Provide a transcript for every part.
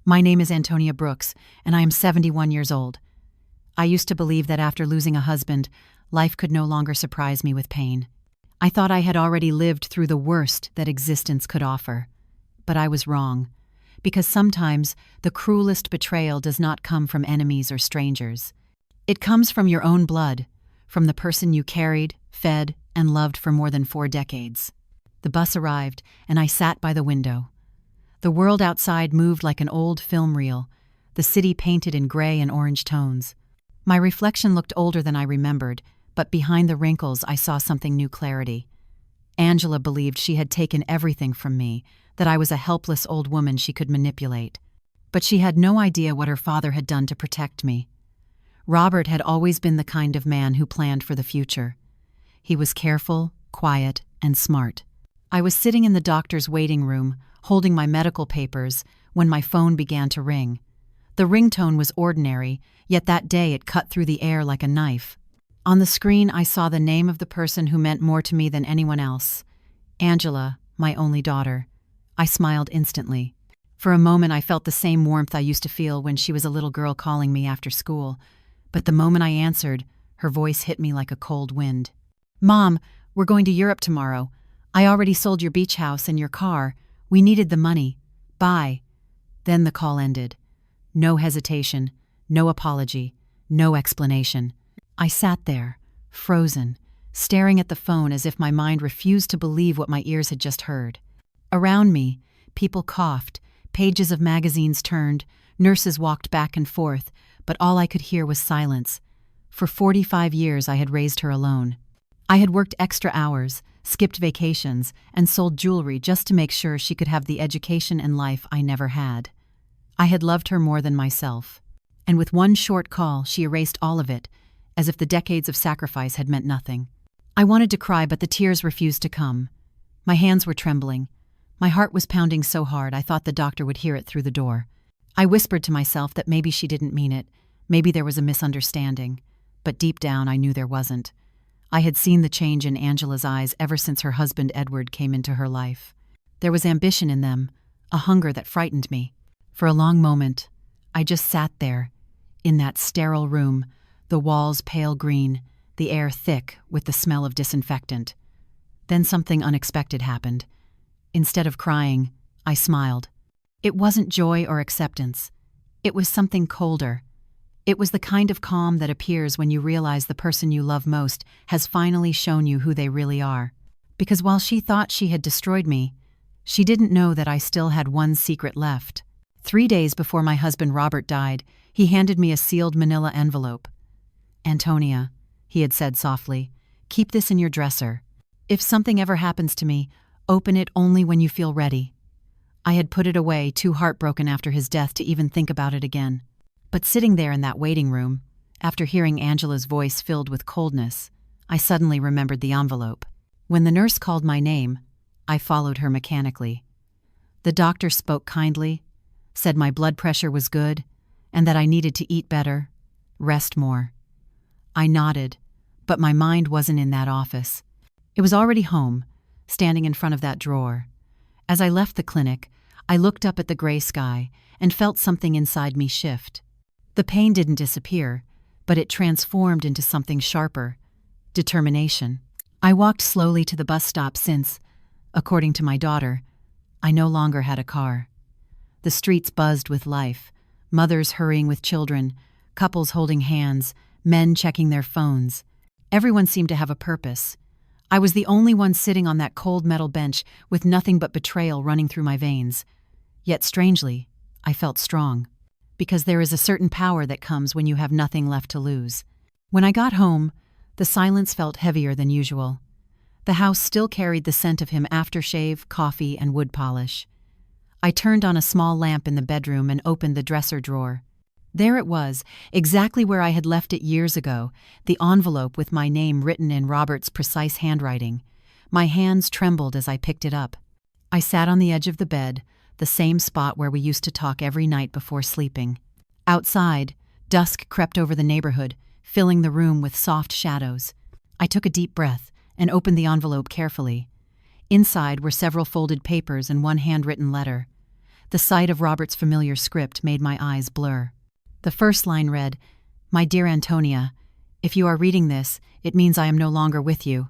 My name is Antonia Brooks, and I am 71 years old. I used to believe that after losing a husband, life could no longer surprise me with pain. I thought I had already lived through the worst that existence could offer. But I was wrong, because sometimes the cruelest betrayal does not come from enemies or strangers. It comes from your own blood, from the person you carried, fed, and loved for more than 4 decades. The bus arrived, and I sat by the window. The world outside moved like an old film reel, the city painted in gray and orange tones. My reflection looked older than I remembered, but behind the wrinkles I saw something new clarity. Angela believed she had taken everything from me, that I was a helpless old woman she could manipulate. But she had no idea what her father had done to protect me. Robert had always been the kind of man who planned for the future. He was careful, quiet, and smart. I was sitting in the doctor's waiting room, holding my medical papers, when my phone began to ring. The ringtone was ordinary, yet that day it cut through the air like a knife. On the screen I saw the name of the person who meant more to me than anyone else. Angela, my only daughter. I smiled instantly. For a moment I felt the same warmth I used to feel when she was a little girl calling me after school. But the moment I answered, her voice hit me like a cold wind. "Mom, we're going to Europe tomorrow. I already sold your beach house and your car. We needed the money. Bye." Then the call ended. No hesitation, no apology, no explanation. I sat there, frozen, staring at the phone as if my mind refused to believe what my ears had just heard. Around me, people coughed, pages of magazines turned, nurses walked back and forth, but all I could hear was silence. For 45 years I had raised her alone. I had worked extra hours, skipped vacations, and sold jewelry just to make sure she could have the education and life I never had. I had loved her more than myself. And with one short call, she erased all of it, as if the decades of sacrifice had meant nothing. I wanted to cry, but the tears refused to come. My hands were trembling. My heart was pounding so hard I thought the doctor would hear it through the door. I whispered to myself that maybe she didn't mean it, maybe there was a misunderstanding. But deep down I knew there wasn't. I had seen the change in Angela's eyes ever since her husband Edward came into her life. There was ambition in them, a hunger that frightened me. For a long moment, I just sat there, in that sterile room, the walls pale green, the air thick with the smell of disinfectant. Then something unexpected happened. Instead of crying, I smiled. It wasn't joy or acceptance. It was something colder. It was the kind of calm that appears when you realize the person you love most has finally shown you who they really are. Because while she thought she had destroyed me, she didn't know that I still had one secret left. 3 days before my husband Robert died, he handed me a sealed manila envelope. "Antonia," he had said softly, "keep this in your dresser. If something ever happens to me, open it only when you feel ready." I had put it away, too heartbroken after his death to even think about it again. But sitting there in that waiting room, after hearing Angela's voice filled with coldness, I suddenly remembered the envelope. When the nurse called my name, I followed her mechanically. The doctor spoke kindly, said my blood pressure was good, and that I needed to eat better, rest more. I nodded, but my mind wasn't in that office. It was already home, standing in front of that drawer. As I left the clinic, I looked up at the gray sky and felt something inside me shift. The pain didn't disappear, but it transformed into something sharper: determination. I walked slowly to the bus stop since, according to my daughter, I no longer had a car. The streets buzzed with life, mothers hurrying with children, couples holding hands, men checking their phones. Everyone seemed to have a purpose. I was the only one sitting on that cold metal bench with nothing but betrayal running through my veins. Yet strangely, I felt strong. Because there is a certain power that comes when you have nothing left to lose. When I got home, the silence felt heavier than usual. The house still carried the scent of him: aftershave, coffee, and wood polish. I turned on a small lamp in the bedroom and opened the dresser drawer. There it was, exactly where I had left it years ago, the envelope with my name written in Robert's precise handwriting. My hands trembled as I picked it up. I sat on the edge of the bed, the same spot where we used to talk every night before sleeping. Outside, dusk crept over the neighborhood, filling the room with soft shadows. I took a deep breath and opened the envelope carefully. Inside were several folded papers and one handwritten letter. The sight of Robert's familiar script made my eyes blur. The first line read, "My dear Antonia, if you are reading this, it means I am no longer with you."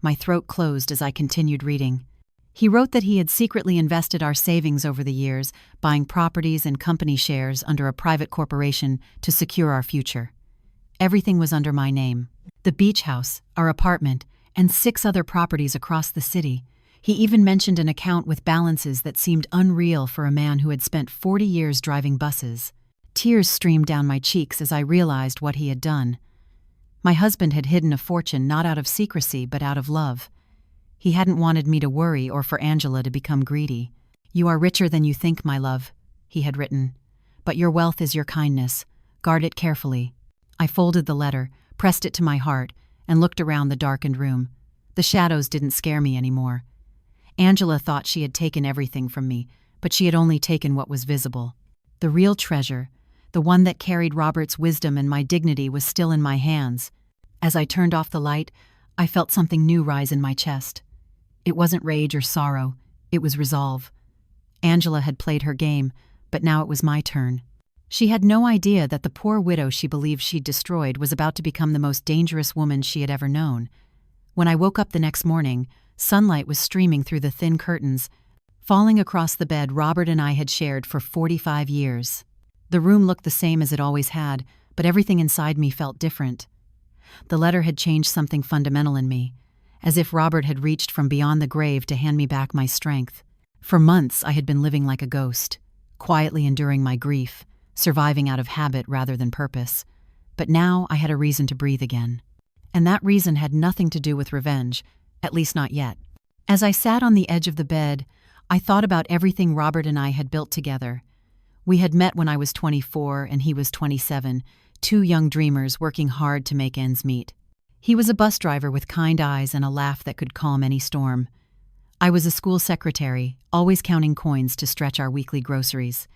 My throat closed as I continued reading. He wrote that he had secretly invested our savings over the years, buying properties and company shares under a private corporation to secure our future. Everything was under my name. The beach house, our apartment, and 6 other properties across the city. He even mentioned an account with balances that seemed unreal for a man who had spent 40 years driving buses. Tears streamed down my cheeks as I realized what he had done. My husband had hidden a fortune not out of secrecy but out of love. He hadn't wanted me to worry or for Angela to become greedy. "You are richer than you think, my love," he had written. "But your wealth is your kindness. Guard it carefully." I folded the letter, pressed it to my heart, and looked around the darkened room. The shadows didn't scare me anymore. Angela thought she had taken everything from me, but she had only taken what was visible. The real treasure, the one that carried Robert's wisdom and my dignity, was still in my hands. As I turned off the light, I felt something new rise in my chest. It wasn't rage or sorrow, it was resolve. Angela had played her game, but now it was my turn. She had no idea that the poor widow she believed she'd destroyed was about to become the most dangerous woman she had ever known. When I woke up the next morning, sunlight was streaming through the thin curtains, falling across the bed Robert and I had shared for 45 years. The room looked the same as it always had, but everything inside me felt different. The letter had changed something fundamental in me, as if Robert had reached from beyond the grave to hand me back my strength. For months I had been living like a ghost, quietly enduring my grief, surviving out of habit rather than purpose. But now I had a reason to breathe again. And that reason had nothing to do with revenge, at least not yet. As I sat on the edge of the bed, I thought about everything Robert and I had built together. We had met when I was 24 and he was 27, 2 young dreamers working hard to make ends meet. He was a bus driver with kind eyes and a laugh that could calm any storm. I was a school secretary, always counting coins to stretch our weekly groceries.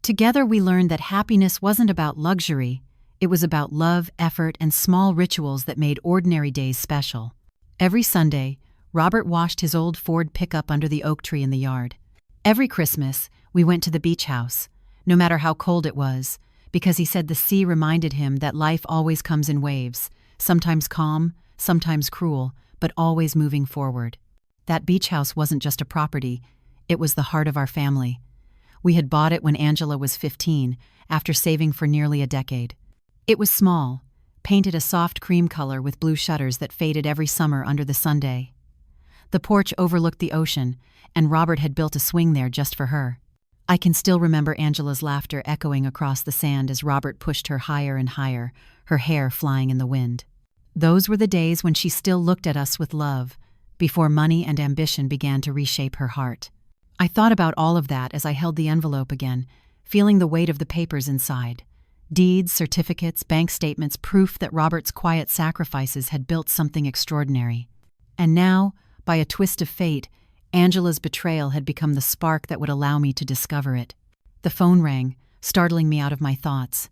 Together we learned that happiness wasn't about luxury, it was about love, effort, and small rituals that made ordinary days special. Every Sunday, Robert washed his old Ford pickup under the oak tree in the yard. Every Christmas, we went to the beach house, no matter how cold it was, because he said the sea reminded him that life always comes in waves, sometimes calm, sometimes cruel, but always moving forward. That beach house wasn't just a property, it was the heart of our family. We had bought it when Angela was 15, after saving for nearly a decade. It was small, painted a soft cream color with blue shutters that faded every summer under the sunday. The porch overlooked the ocean, and Robert had built a swing there just for her. I can still remember Angela's laughter echoing across the sand as Robert pushed her higher and higher, her hair flying in the wind. Those were the days when she still looked at us with love, before money and ambition began to reshape her heart. I thought about all of that as I held the envelope again, feeling the weight of the papers inside. Deeds, certificates, bank statements, proof that Robert's quiet sacrifices had built something extraordinary. And now, by a twist of fate, Angela's betrayal had become the spark that would allow me to discover it. The phone rang, startling me out of my thoughts.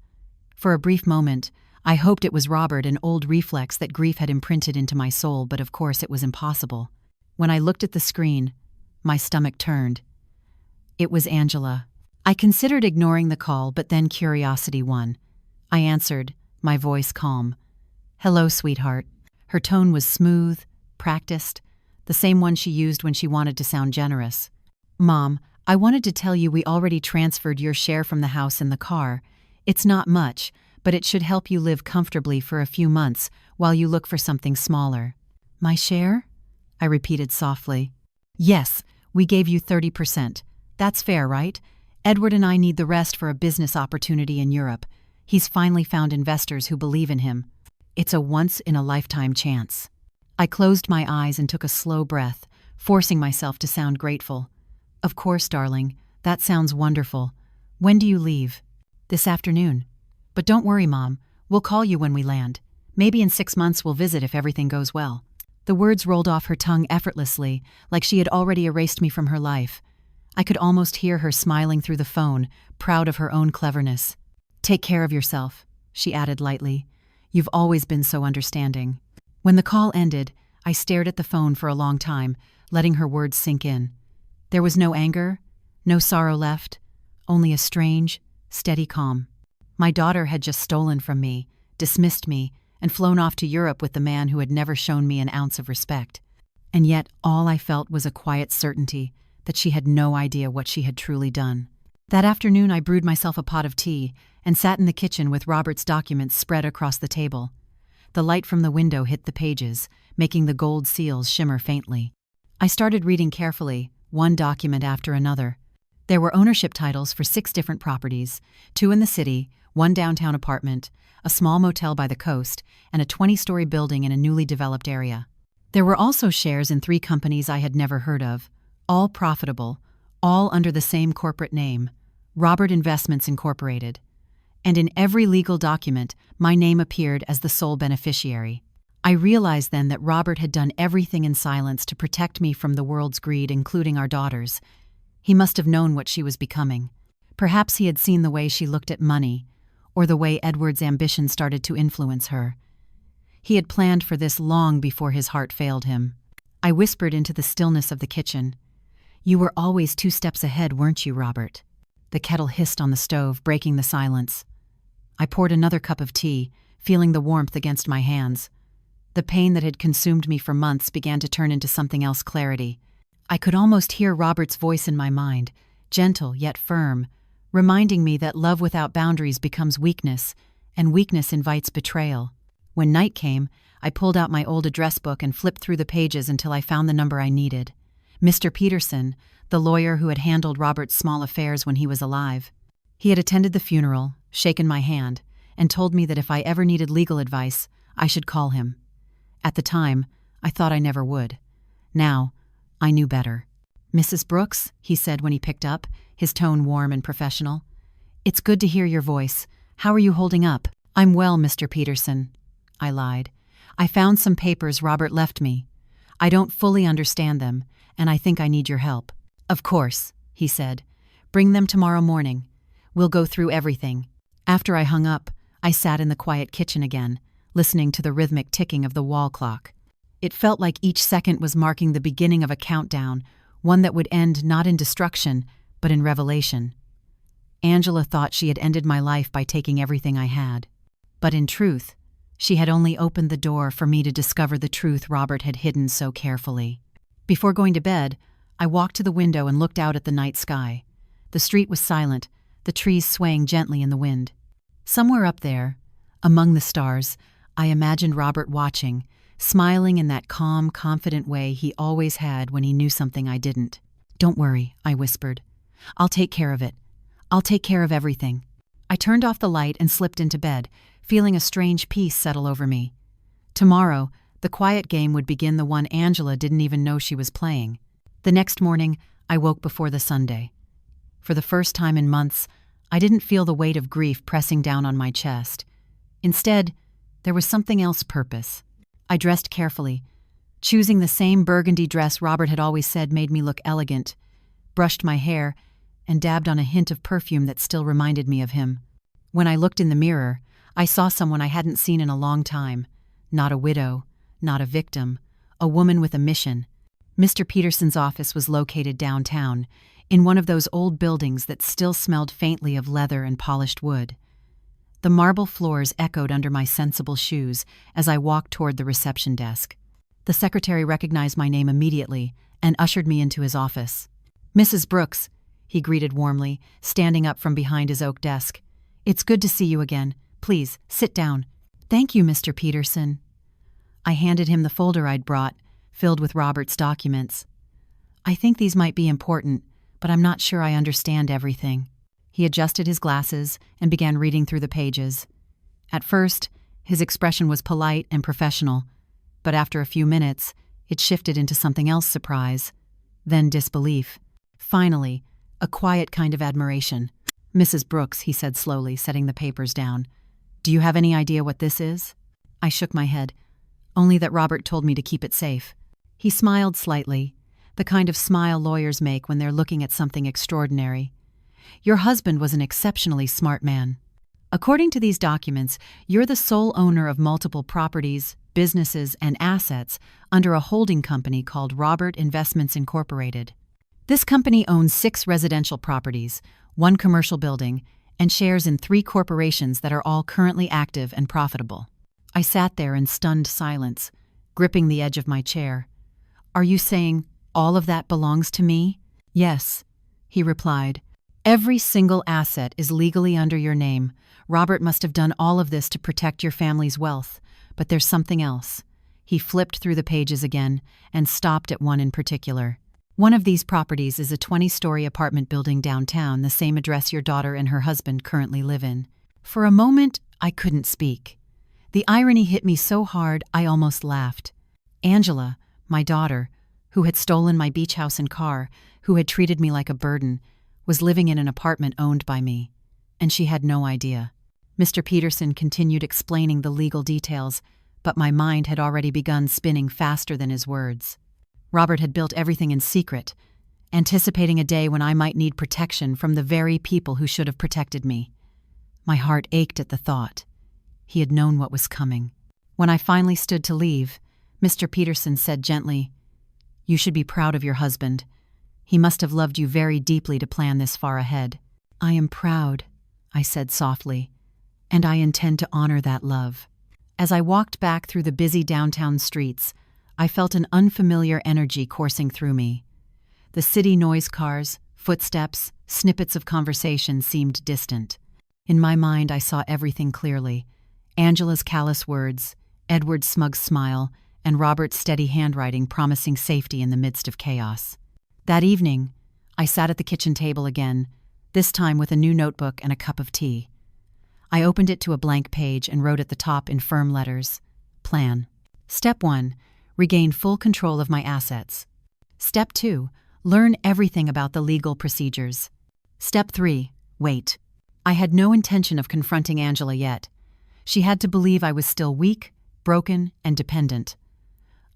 For a brief moment, I hoped it was Robert, an old reflex that grief had imprinted into my soul, but of course it was impossible. When I looked at the screen, my stomach turned. It was Angela. I considered ignoring the call, but then curiosity won. I answered, my voice calm. "Hello, sweetheart." Her tone was smooth, practiced, the same one she used when she wanted to sound generous. "Mom, I wanted to tell you we already transferred your share from the house in the car. It's not much, but it should help you live comfortably for a few months while you look for something smaller." "My share?" I repeated softly. "Yes, we gave you 30%. That's fair, right? Edward and I need the rest for a business opportunity in Europe. He's finally found investors who believe in him. It's a once-in-a-lifetime chance." I closed my eyes and took a slow breath, forcing myself to sound grateful. "Of course, darling. That sounds wonderful. When do you leave?" "This afternoon. But don't worry, Mom. We'll call you when we land. Maybe in 6 months we'll visit if everything goes well." The words rolled off her tongue effortlessly, like she had already erased me from her life. I could almost hear her smiling through the phone, proud of her own cleverness. "Take care of yourself," she added lightly. "You've always been so understanding." When the call ended, I stared at the phone for a long time, letting her words sink in. There was no anger, No sorrow left, only a strange, steady calm. My daughter had just stolen from me, dismissed me, and flown off to Europe with the man who had never shown me an ounce of respect. And yet all I felt was a quiet certainty that she had no idea what she had truly done. That afternoon I brewed myself a pot of tea and sat in the kitchen with Robert's documents spread across the table. The light from the window hit the pages, making the gold seals shimmer faintly. I started reading carefully, one document after another. There were ownership titles for 6 different properties, 2 in the city, 1 downtown apartment, a small motel by the coast, and a 20-story building in a newly developed area. There were also shares in 3 companies I had never heard of, all profitable, all under the same corporate name, Robert Investments Incorporated. And in every legal document, my name appeared as the sole beneficiary. I realized then that Robert had done everything in silence to protect me from the world's greed, including our daughters. He must have known what she was becoming. Perhaps he had seen the way she looked at money, or the way Edward's ambition started to influence her. He had planned for this long before his heart failed him. I whispered into the stillness of the kitchen. "You were always 2 steps ahead, weren't you, Robert?" The kettle hissed on the stove, breaking the silence. I poured another cup of tea, feeling the warmth against my hands. The pain that had consumed me for months began to turn into something else: clarity. I could almost hear Robert's voice in my mind, gentle yet firm, reminding me that love without boundaries becomes weakness, and weakness invites betrayal. When night came, I pulled out my old address book and flipped through the pages until I found the number I needed. Mr. Peterson, the lawyer who had handled Robert's small affairs when he was alive. He had attended the funeral, shaken my hand, and told me that if I ever needed legal advice, I should call him. At the time, I thought I never would. Now, I knew better. "Mrs. Brooks," he said when he picked up, his tone warm and professional. "It's good to hear your voice. How are you holding up?" "I'm well, Mr. Peterson," I lied. "I found some papers Robert left me. I don't fully understand them, and I think I need your help." "Of course," he said. "Bring them tomorrow morning. We'll go through everything." After I hung up, I sat in the quiet kitchen again, listening to the rhythmic ticking of the wall clock. It felt like each second was marking the beginning of a countdown, one that would end not in destruction, but in revelation. Angela thought she had ended my life by taking everything I had. But in truth, she had only opened the door for me to discover the truth Robert had hidden so carefully. Before going to bed, I walked to the window and looked out at the night sky. The street was silent, the trees swaying gently in the wind. Somewhere up there, among the stars, I imagined Robert watching, smiling in that calm, confident way he always had when he knew something I didn't. "Don't worry," I whispered. "I'll take care of it. I'll take care of everything." I turned off the light and slipped into bed, feeling a strange peace settle over me. Tomorrow, the quiet game would begin, the one Angela didn't even know she was playing. The next morning, I woke before the Sunday. For the first time in months, I didn't feel the weight of grief pressing down on my chest. Instead, there was something else: purpose. I dressed carefully, choosing the same burgundy dress Robert had always said made me look elegant, brushed my hair, and dabbed on a hint of perfume that still reminded me of him. When I looked in the mirror, I saw someone I hadn't seen in a long time. Not a widow, not a victim, a woman with a mission. Mr. Peterson's office was located downtown, in one of those old buildings that still smelled faintly of leather and polished wood. The marble floors echoed under my sensible shoes as I walked toward the reception desk. The secretary recognized my name immediately and ushered me into his office. "Mrs. Brooks," he greeted warmly, standing up from behind his oak desk. "It's good to see you again. Please, sit down." "Thank you, Mr. Peterson." I handed him the folder I'd brought, filled with Robert's documents. "I think these might be important, but I'm not sure I understand everything." He adjusted his glasses and began reading through the pages. At first, his expression was polite and professional, but after a few minutes, it shifted into something else: surprise, then disbelief. Finally, a quiet kind of admiration. "Mrs. Brooks," he said slowly, setting the papers down, "do you have any idea what this is?" I shook my head. "Only that Robert told me to keep it safe." He smiled slightly, the kind of smile lawyers make when they're looking at something extraordinary. "Your husband was an exceptionally smart man. According to these documents, you're the sole owner of multiple properties, businesses, and assets under a holding company called Robert Investments Incorporated. This company owns 6 residential properties, 1 commercial building, and shares in 3 corporations that are all currently active and profitable. I sat there in stunned silence, gripping the edge of my chair. "Are you saying all of that belongs to me?" "Yes," he replied. "Every single asset is legally under your name. Robert must have done all of this to protect your family's wealth. But there's something else." He flipped through the pages again and stopped at one in particular. "One of these properties is a 20-story apartment building downtown, the same address your daughter and her husband currently live in." For a moment, I couldn't speak. The irony hit me so hard I almost laughed. Angela, my daughter, who had stolen my beach house and car, who had treated me like a burden, was living in an apartment owned by me. And she had no idea. Mr. Peterson continued explaining the legal details, but my mind had already begun spinning faster than his words. Robert had built everything in secret, anticipating a day when I might need protection from the very people who should have protected me. My heart ached at the thought. He had known what was coming. When I finally stood to leave, Mr. Peterson said gently, "You should be proud of your husband. He must have loved you very deeply to plan this far ahead." "I am proud," I said softly, "and I intend to honor that love." As I walked back through the busy downtown streets, I felt an unfamiliar energy coursing through me. The city noise cars, footsteps, snippets of conversation seemed distant. In my mind, I saw everything clearly. Angela's callous words, Edward's smug smile, and Robert's steady handwriting promising safety in the midst of chaos. That evening, I sat at the kitchen table again, this time with a new notebook and a cup of tea. I opened it to a blank page and wrote at the top in firm letters, "Plan." Step 1. Regain full control of my assets. Step 2. Learn everything about the legal procedures. Step 3. Wait. I had no intention of confronting Angela yet. She had to believe I was still weak, broken, and dependent.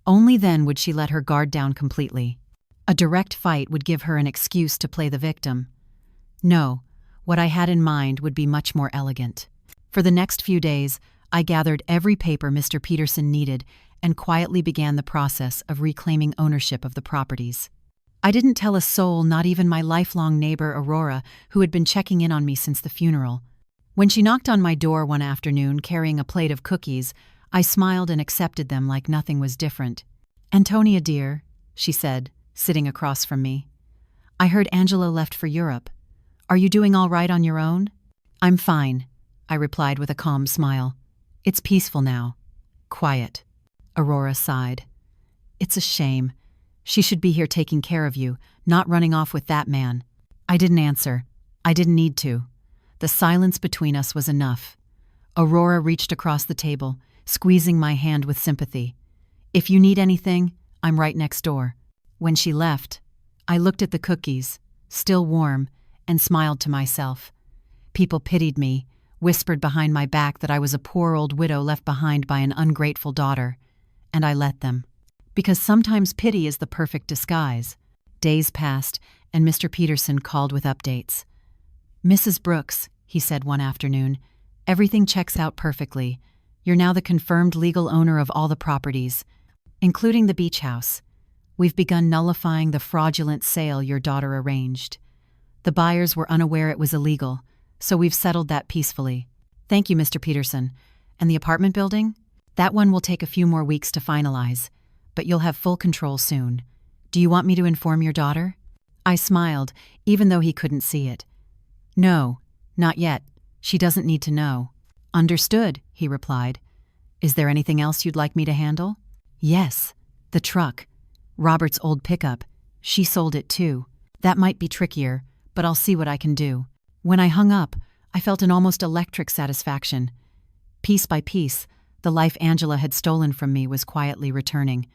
Only then would she let her guard down completely. A direct fight would give her an excuse to play the victim. No, what I had in mind would be much more elegant. For the next few days, I gathered every paper Mr. Peterson needed and quietly began the process of reclaiming ownership of the properties. I didn't tell a soul, not even my lifelong neighbor Aurora, who had been checking in on me since the funeral. When she knocked on my door one afternoon carrying a plate of cookies, I smiled and accepted them like nothing was different. "Antonia, dear," she said, sitting across from me. "I heard Angela left for Europe. Are you doing all right on your own?" "I'm fine," I replied with a calm smile. "It's peaceful now. Quiet." Aurora sighed. "It's a shame. She should be here taking care of you, not running off with that man." I didn't answer. I didn't need to. The silence between us was enough. Aurora reached across the table, squeezing my hand with sympathy. "If you need anything, I'm right next door." When she left, I looked at the cookies, still warm, and smiled to myself. People pitied me, whispered behind my back that I was a poor old widow left behind by an ungrateful daughter, and I let them. Because sometimes pity is the perfect disguise. Days passed, and Mr. Peterson called with updates. "Mrs. Brooks," he said one afternoon, "everything checks out perfectly. You're now the confirmed legal owner of all the properties, including the beach house. We've begun nullifying the fraudulent sale your daughter arranged. The buyers were unaware it was illegal, so we've settled that peacefully." "Thank you, Mr. Peterson. And the apartment building? That one will take a few more weeks to finalize, but you'll have full control soon. Do you want me to inform your daughter?" I smiled, even though he couldn't see it. "No, not yet. She doesn't need to know." "Understood," he replied. "Is there anything else you'd like me to handle?" "Yes, the truck. Robert's old pickup. She sold it too. That might be trickier, but I'll see what I can do." When I hung up, I felt an almost electric satisfaction. Piece by piece, the life Angela had stolen from me was quietly returning.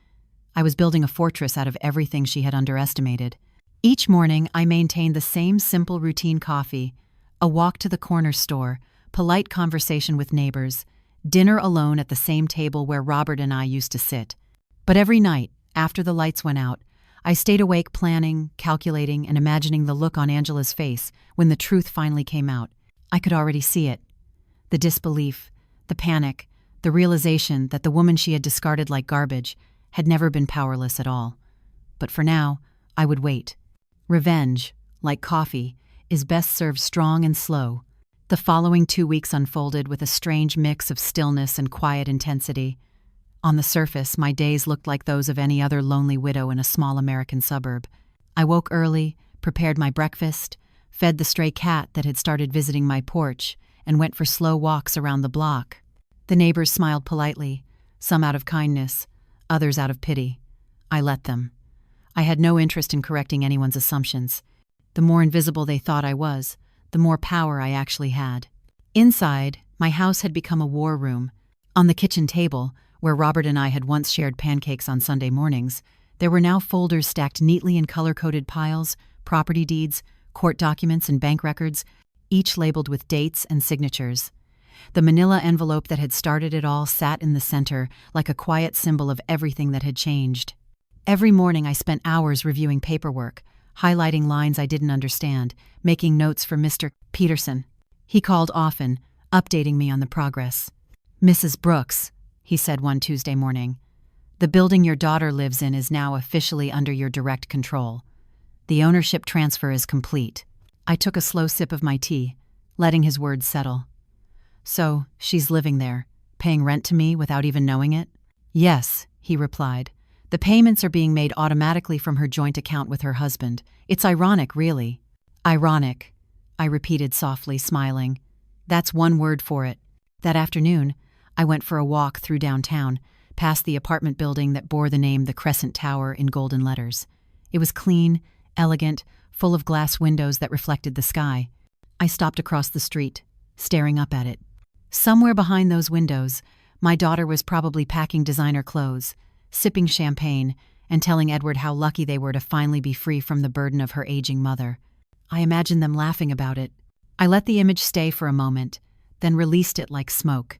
I was building a fortress out of everything she had underestimated. Each morning, I maintained the same simple routine: coffee, a walk to the corner store, polite conversation with neighbors, dinner alone at the same table where Robert and I used to sit. But every night, after the lights went out, I stayed awake planning, calculating, and imagining the look on Angela's face when the truth finally came out. I could already see it. The disbelief, the panic, the realization that the woman she had discarded like garbage had never been powerless at all. But for now, I would wait. Revenge, like coffee, is best served strong and slow. The following 2 weeks unfolded with a strange mix of stillness and quiet intensity. On the surface, my days looked like those of any other lonely widow in a small American suburb. I woke early, prepared my breakfast, fed the stray cat that had started visiting my porch, and went for slow walks around the block. The neighbors smiled politely, some out of kindness, others out of pity. I let them. I had no interest in correcting anyone's assumptions. The more invisible they thought I was, the more power I actually had. Inside, my house had become a war room. On the kitchen table, where Robert and I had once shared pancakes on Sunday mornings, there were now folders stacked neatly in color-coded piles, property deeds, court documents, and bank records, each labeled with dates and signatures. The manila envelope that had started it all sat in the center, like a quiet symbol of everything that had changed. Every morning I spent hours reviewing paperwork, highlighting lines I didn't understand, making notes for Mr. Peterson. He called often, updating me on the progress. "Mrs. Brooks," he said one Tuesday morning, "the building your daughter lives in is now officially under your direct control. The ownership transfer is complete." I took a slow sip of my tea, letting his words settle. "So, she's living there, paying rent to me without even knowing it?" "Yes," he replied. "The payments are being made automatically from her joint account with her husband. It's ironic, really." "Ironic," I repeated softly, smiling. "That's one word for it." That afternoon, I went for a walk through downtown, past the apartment building that bore the name the Crescent Tower in golden letters. It was clean, elegant, full of glass windows that reflected the sky. I stopped across the street, staring up at it. Somewhere behind those windows, my daughter was probably packing designer clothes, sipping champagne, and telling Edward how lucky they were to finally be free from the burden of her aging mother. I imagined them laughing about it. I let the image stay for a moment, then released it like smoke.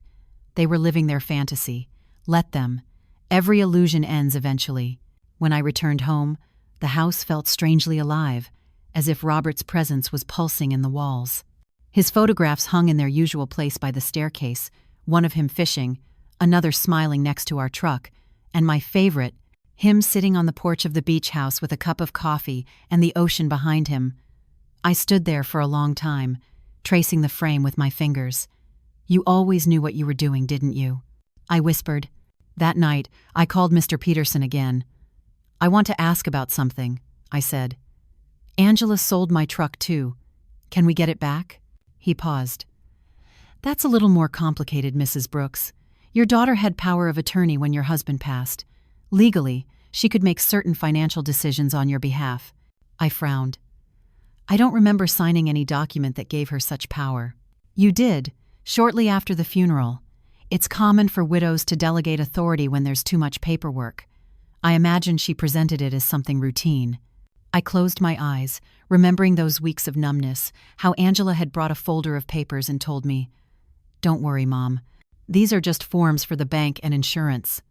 They were living their fantasy. Let them. Every illusion ends eventually. When I returned home, the house felt strangely alive, as if Robert's presence was pulsing in the walls. His photographs hung in their usual place by the staircase, one of him fishing, another smiling next to our truck, and my favorite, him sitting on the porch of the beach house with a cup of coffee and the ocean behind him. I stood there for a long time, tracing the frame with my fingers. "You always knew what you were doing, didn't you?" I whispered. That night, I called Mr. Peterson again. "I want to ask about something," I said. "Angela sold my truck too. Can we get it back?" He paused. "That's a little more complicated, Mrs. Brooks. Your daughter had power of attorney when your husband passed. Legally, she could make certain financial decisions on your behalf." I frowned. "I don't remember signing any document that gave her such power." "You did, shortly after the funeral. It's common for widows to delegate authority when there's too much paperwork. I imagine she presented it as something routine." I closed my eyes, remembering those weeks of numbness, how Angela had brought a folder of papers and told me, "Don't worry, Mom. These are just forms for the bank and insurance."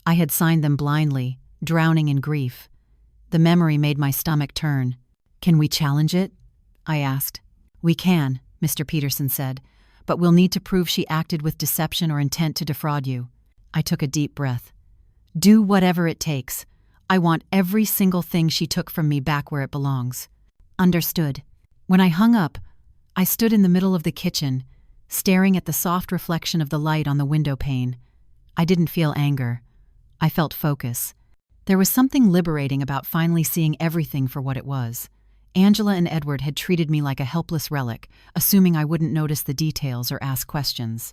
I had signed them blindly, drowning in grief. The memory made my stomach turn. "Can we challenge it?" I asked. "We can," Mr. Peterson said, "but we'll need to prove she acted with deception or intent to defraud you." I took a deep breath. "Do whatever it takes. I want every single thing she took from me back where it belongs." "Understood." When I hung up, I stood in the middle of the kitchen, staring at the soft reflection of the light on the window pane. I didn't feel anger. I felt focus. There was something liberating about finally seeing everything for what it was. Angela and Edward had treated me like a helpless relic, assuming I wouldn't notice the details or ask questions.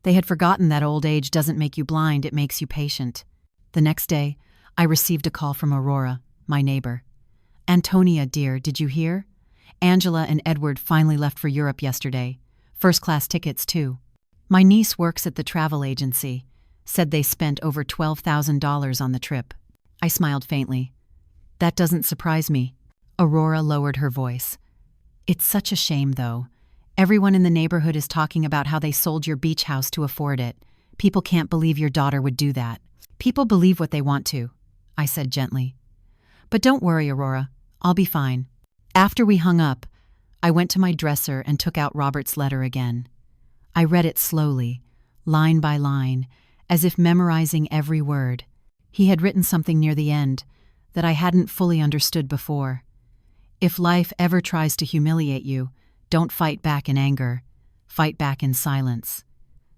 They had forgotten that old age doesn't make you blind, it makes you patient. The next day, I received a call from Aurora, my neighbor. "Antonia, dear, did you hear? Angela and Edward finally left for Europe yesterday. First-class tickets, too. My niece works at the travel agency. Said they spent over $12,000 on the trip." I smiled faintly. "That doesn't surprise me." Aurora lowered her voice. "It's such a shame, though. Everyone in the neighborhood is talking about how they sold your beach house to afford it. People can't believe your daughter would do that." "People believe what they want to," I said gently. "But don't worry, Aurora. I'll be fine." After we hung up, I went to my dresser and took out Robert's letter again. I read it slowly, line by line, as if memorizing every word. He had written something near the end that I hadn't fully understood before. If life ever tries to humiliate you, don't fight back in anger. Fight back in silence.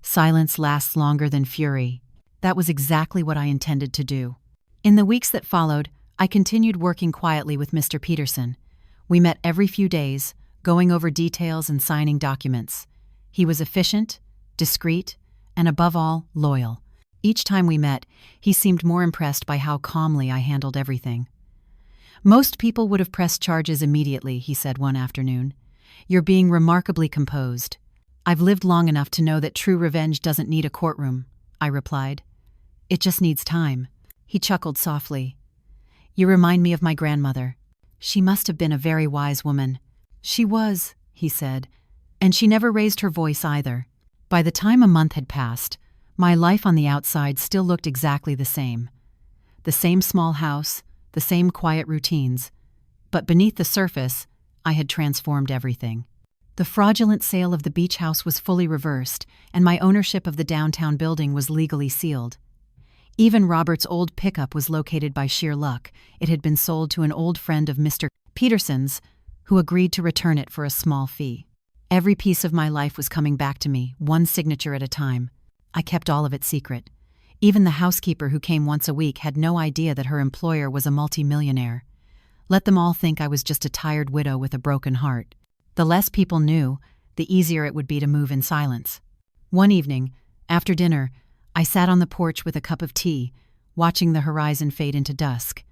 Silence lasts longer than fury. That was exactly what I intended to do. In the weeks that followed, I continued working quietly with Mr. Peterson. We met every few days, going over details and signing documents. He was efficient, discreet, and above all, loyal. Each time we met, he seemed more impressed by how calmly I handled everything. "Most people would have pressed charges immediately," he said one afternoon. "You're being remarkably composed." "I've lived long enough to know that true revenge doesn't need a courtroom," I replied. "It just needs time." He chuckled softly. "You remind me of my grandmother. She must have been a very wise woman." "She was," he said, "and she never raised her voice either." By the time a month had passed, my life on the outside still looked exactly the same. The same small house, the same quiet routines. But beneath the surface, I had transformed everything. The fraudulent sale of the beach house was fully reversed, and my ownership of the downtown building was legally sealed. Even Robert's old pickup was located by sheer luck. It had been sold to an old friend of Mr. Peterson's, who agreed to return it for a small fee. Every piece of my life was coming back to me, one signature at a time. I kept all of it secret. Even the housekeeper who came once a week had no idea that her employer was a multimillionaire. Let them all think I was just a tired widow with a broken heart. The less people knew, the easier it would be to move in silence. One evening, after dinner, I sat on the porch with a cup of tea, watching the horizon fade into dusk.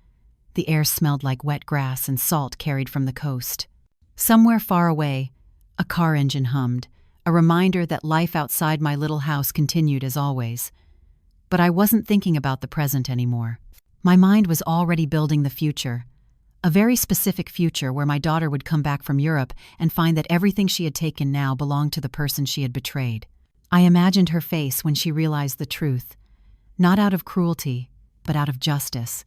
The air smelled like wet grass and salt carried from the coast. Somewhere far away, a car engine hummed, a reminder that life outside my little house continued as always. But I wasn't thinking about the present anymore. My mind was already building the future. A very specific future where my daughter would come back from Europe and find that everything she had taken now belonged to the person she had betrayed. I imagined her face when she realized the truth, not out of cruelty, but out of justice.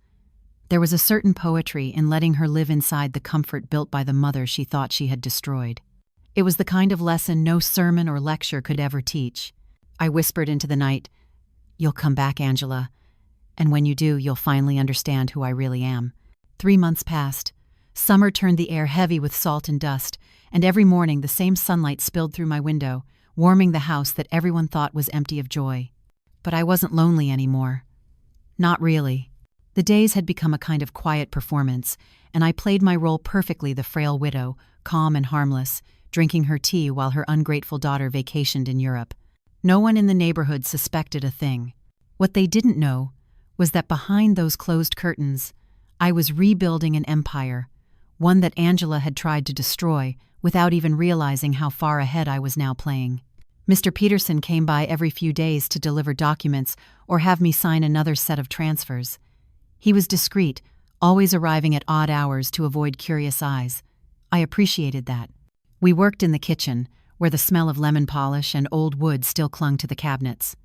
There was a certain poetry in letting her live inside the comfort built by the mother she thought she had destroyed. It was the kind of lesson no sermon or lecture could ever teach. I whispered into the night, "You'll come back, Angela, and when you do, you'll finally understand who I really am." 3 months passed. Summer turned the air heavy with salt and dust, and every morning the same sunlight spilled through my window, warming the house that everyone thought was empty of joy. But I wasn't lonely anymore. Not really. The days had become a kind of quiet performance, and I played my role perfectly, the frail widow, calm and harmless, drinking her tea while her ungrateful daughter vacationed in Europe. No one in the neighborhood suspected a thing. What they didn't know was that behind those closed curtains, I was rebuilding an empire, one that Angela had tried to destroy without even realizing how far ahead I was now playing. Mr. Peterson came by every few days to deliver documents or have me sign another set of transfers. He was discreet, always arriving at odd hours to avoid curious eyes. I appreciated that. We worked in the kitchen, where the smell of lemon polish and old wood still clung to the cabinets.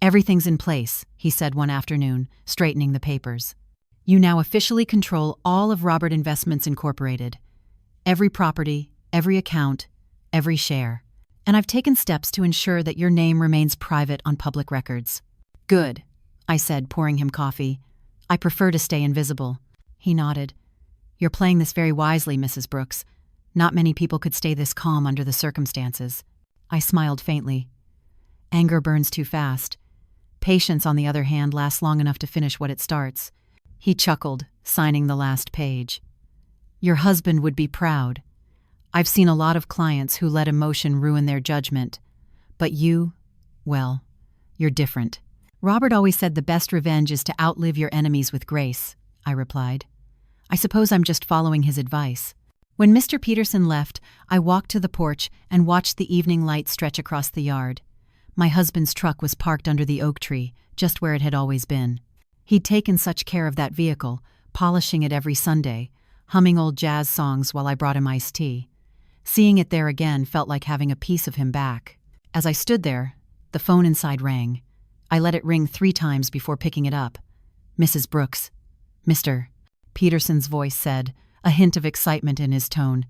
"Everything's in place," he said one afternoon, straightening the papers. "You now officially control all of Robert Investments Incorporated. Every property, every account, every share. And I've taken steps to ensure that your name remains private on public records." "Good," I said, pouring him coffee. "I prefer to stay invisible." He nodded. "You're playing this very wisely, Mrs. Brooks. Not many people could stay this calm under the circumstances." I smiled faintly. Anger burns too fast. Patience, on the other hand, lasts long enough to finish what it starts. He chuckled, signing the last page. "Your husband would be proud. I've seen a lot of clients who let emotion ruin their judgment. But you, well, you're different." "Robert always said the best revenge is to outlive your enemies with grace," I replied. "I suppose I'm just following his advice." When Mr. Peterson left, I walked to the porch and watched the evening light stretch across the yard. My husband's truck was parked under the oak tree, just where it had always been. He'd taken such care of that vehicle, polishing it every Sunday, humming old jazz songs while I brought him iced tea. Seeing it there again felt like having a piece of him back. As I stood there, the phone inside rang. I let it ring 3 times before picking it up. "Mrs. Brooks." "Mr. Peterson's voice said, a hint of excitement in his tone.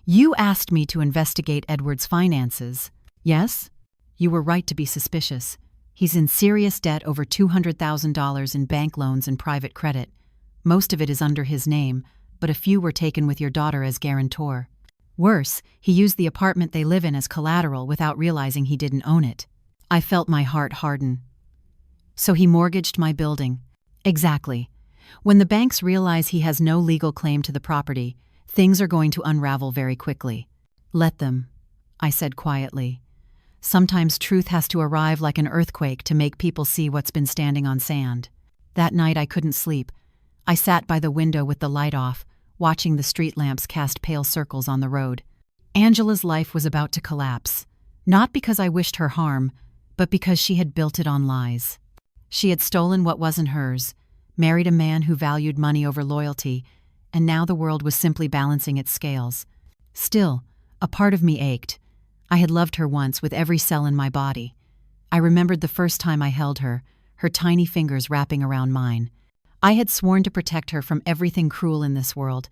"You asked me to investigate Edward's finances." "Yes?" "You were right to be suspicious. He's in serious debt, over $200,000 in bank loans and private credit. Most of it is under his name, but a few were taken with your daughter as guarantor. Worse, he used the apartment they live in as collateral without realizing he didn't own it. I felt my heart harden. So he mortgaged my building. Exactly. When the banks realize he has no legal claim to the property, things are going to unravel very quickly. Let them, I said quietly. Sometimes truth has to arrive like an earthquake to make people see what's been standing on sand. That night I couldn't sleep. I sat by the window with the light off, watching the street lamps cast pale circles on the road. Angela's life was about to collapse, not because I wished her harm, but because she had built it on lies. She had stolen what wasn't hers, married a man who valued money over loyalty, and now the world was simply balancing its scales. Still, a part of me ached. I had loved her once with every cell in my body. I remembered the first time I held her, her tiny fingers wrapping around mine. I had sworn to protect her from everything cruel in this world.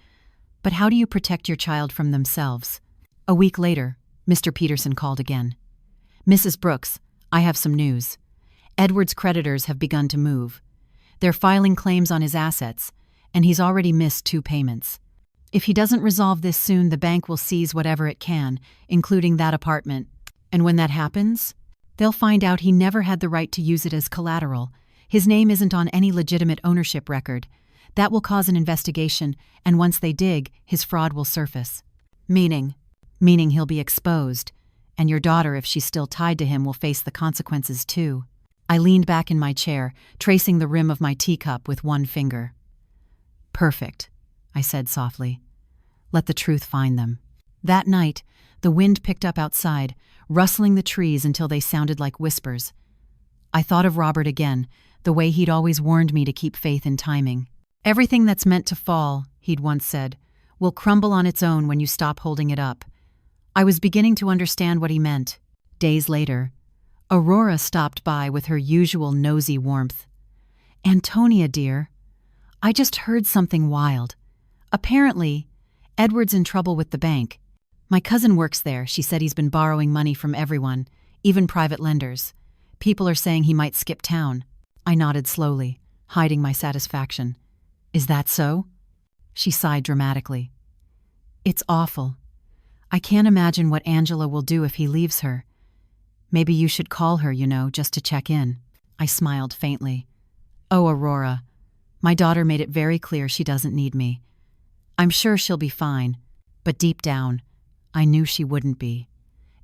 But how do you protect your child from themselves? A week later, Mr. Peterson called again. "Mrs. Brooks, I have some news. Edward's creditors have begun to move. They're filing claims on his assets, and he's already missed 2 payments. If he doesn't resolve this soon, the bank will seize whatever it can, including that apartment. And when that happens, they'll find out he never had the right to use it as collateral. His name isn't on any legitimate ownership record. That will cause an investigation, and once they dig, his fraud will surface. Meaning he'll be exposed, and your daughter, if she's still tied to him, will face the consequences too." I leaned back in my chair, tracing the rim of my teacup with one finger. "Perfect," I said softly. "Let the truth find them." That night, the wind picked up outside, rustling the trees until they sounded like whispers. I thought of Robert again, the way he'd always warned me to keep faith in timing. "Everything that's meant to fall," he'd once said, "will crumble on its own when you stop holding it up." I was beginning to understand what he meant. Days later, Aurora stopped by with her usual nosy warmth. "Antonia, dear, I just heard something wild. Apparently, Edward's in trouble with the bank. My cousin works there. She said he's been borrowing money from everyone, even private lenders. People are saying he might skip town." I nodded slowly, hiding my satisfaction. "Is that so?" She sighed dramatically. "It's awful. I can't imagine what Angela will do if he leaves her. Maybe you should call her, just to check in." I smiled faintly. "Oh, Aurora, my daughter made it very clear she doesn't need me. I'm sure she'll be fine, but deep down, I knew she wouldn't be."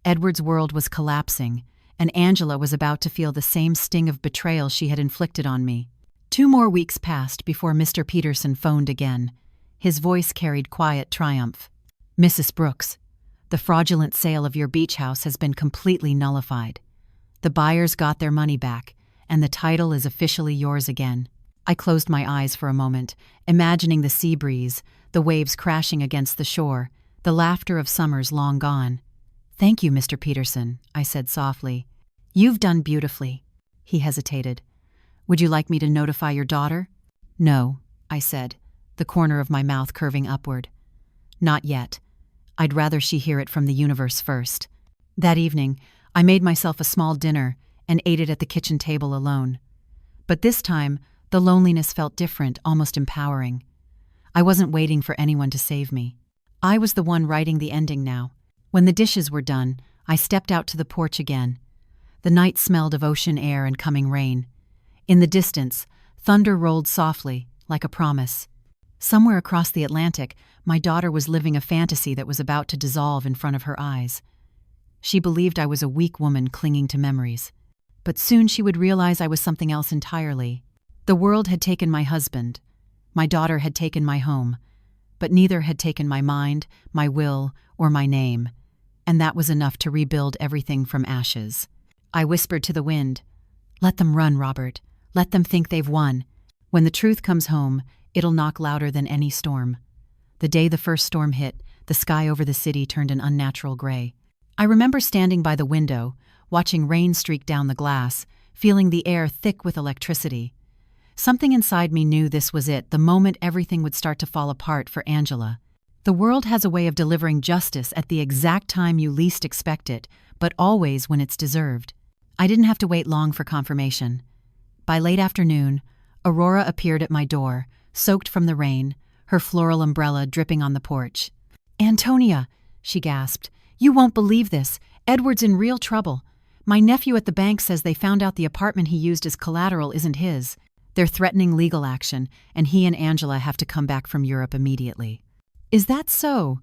Edward's world was collapsing, and Angela was about to feel the same sting of betrayal she had inflicted on me. 2 more weeks passed before Mr. Peterson phoned again. His voice carried quiet triumph. "Mrs. Brooks, the fraudulent sale of your beach house has been completely nullified. The buyers got their money back, and the title is officially yours again." I closed my eyes for a moment, imagining the sea breeze, the waves crashing against the shore, the laughter of summers long gone. "Thank you, Mr. Peterson," I said softly. "You've done beautifully." He hesitated. "Would you like me to notify your daughter?" "No," I said, the corner of my mouth curving upward. "Not yet. I'd rather she hear it from the universe first." That evening, I made myself a small dinner and ate it at the kitchen table alone. But this time, the loneliness felt different, almost empowering. I wasn't waiting for anyone to save me. I was the one writing the ending now. When the dishes were done, I stepped out to the porch again. The night smelled of ocean air and coming rain. In the distance, thunder rolled softly, like a promise. Somewhere across the Atlantic, my daughter was living a fantasy that was about to dissolve in front of her eyes. She believed I was a weak woman clinging to memories. But soon she would realize I was something else entirely. The world had taken my husband. My daughter had taken my home. But neither had taken my mind, my will, or my name. And that was enough to rebuild everything from ashes. I whispered to the wind, "Let them run, Robert. Let them think they've won. When the truth comes home, it'll knock louder than any storm." The day the first storm hit, the sky over the city turned an unnatural gray. I remember standing by the window, watching rain streak down the glass, feeling the air thick with electricity. Something inside me knew this was it, the moment everything would start to fall apart for Angela. The world has a way of delivering justice at the exact time you least expect it, but always when it's deserved. I didn't have to wait long for confirmation. By late afternoon, Aurora appeared at my door, soaked from the rain, her floral umbrella dripping on the porch. "Antonia," she gasped, "you won't believe this. Edward's in real trouble. My nephew at the bank says they found out the apartment he used as collateral isn't his. They're threatening legal action, and he and Angela have to come back from Europe immediately." "Is that so?"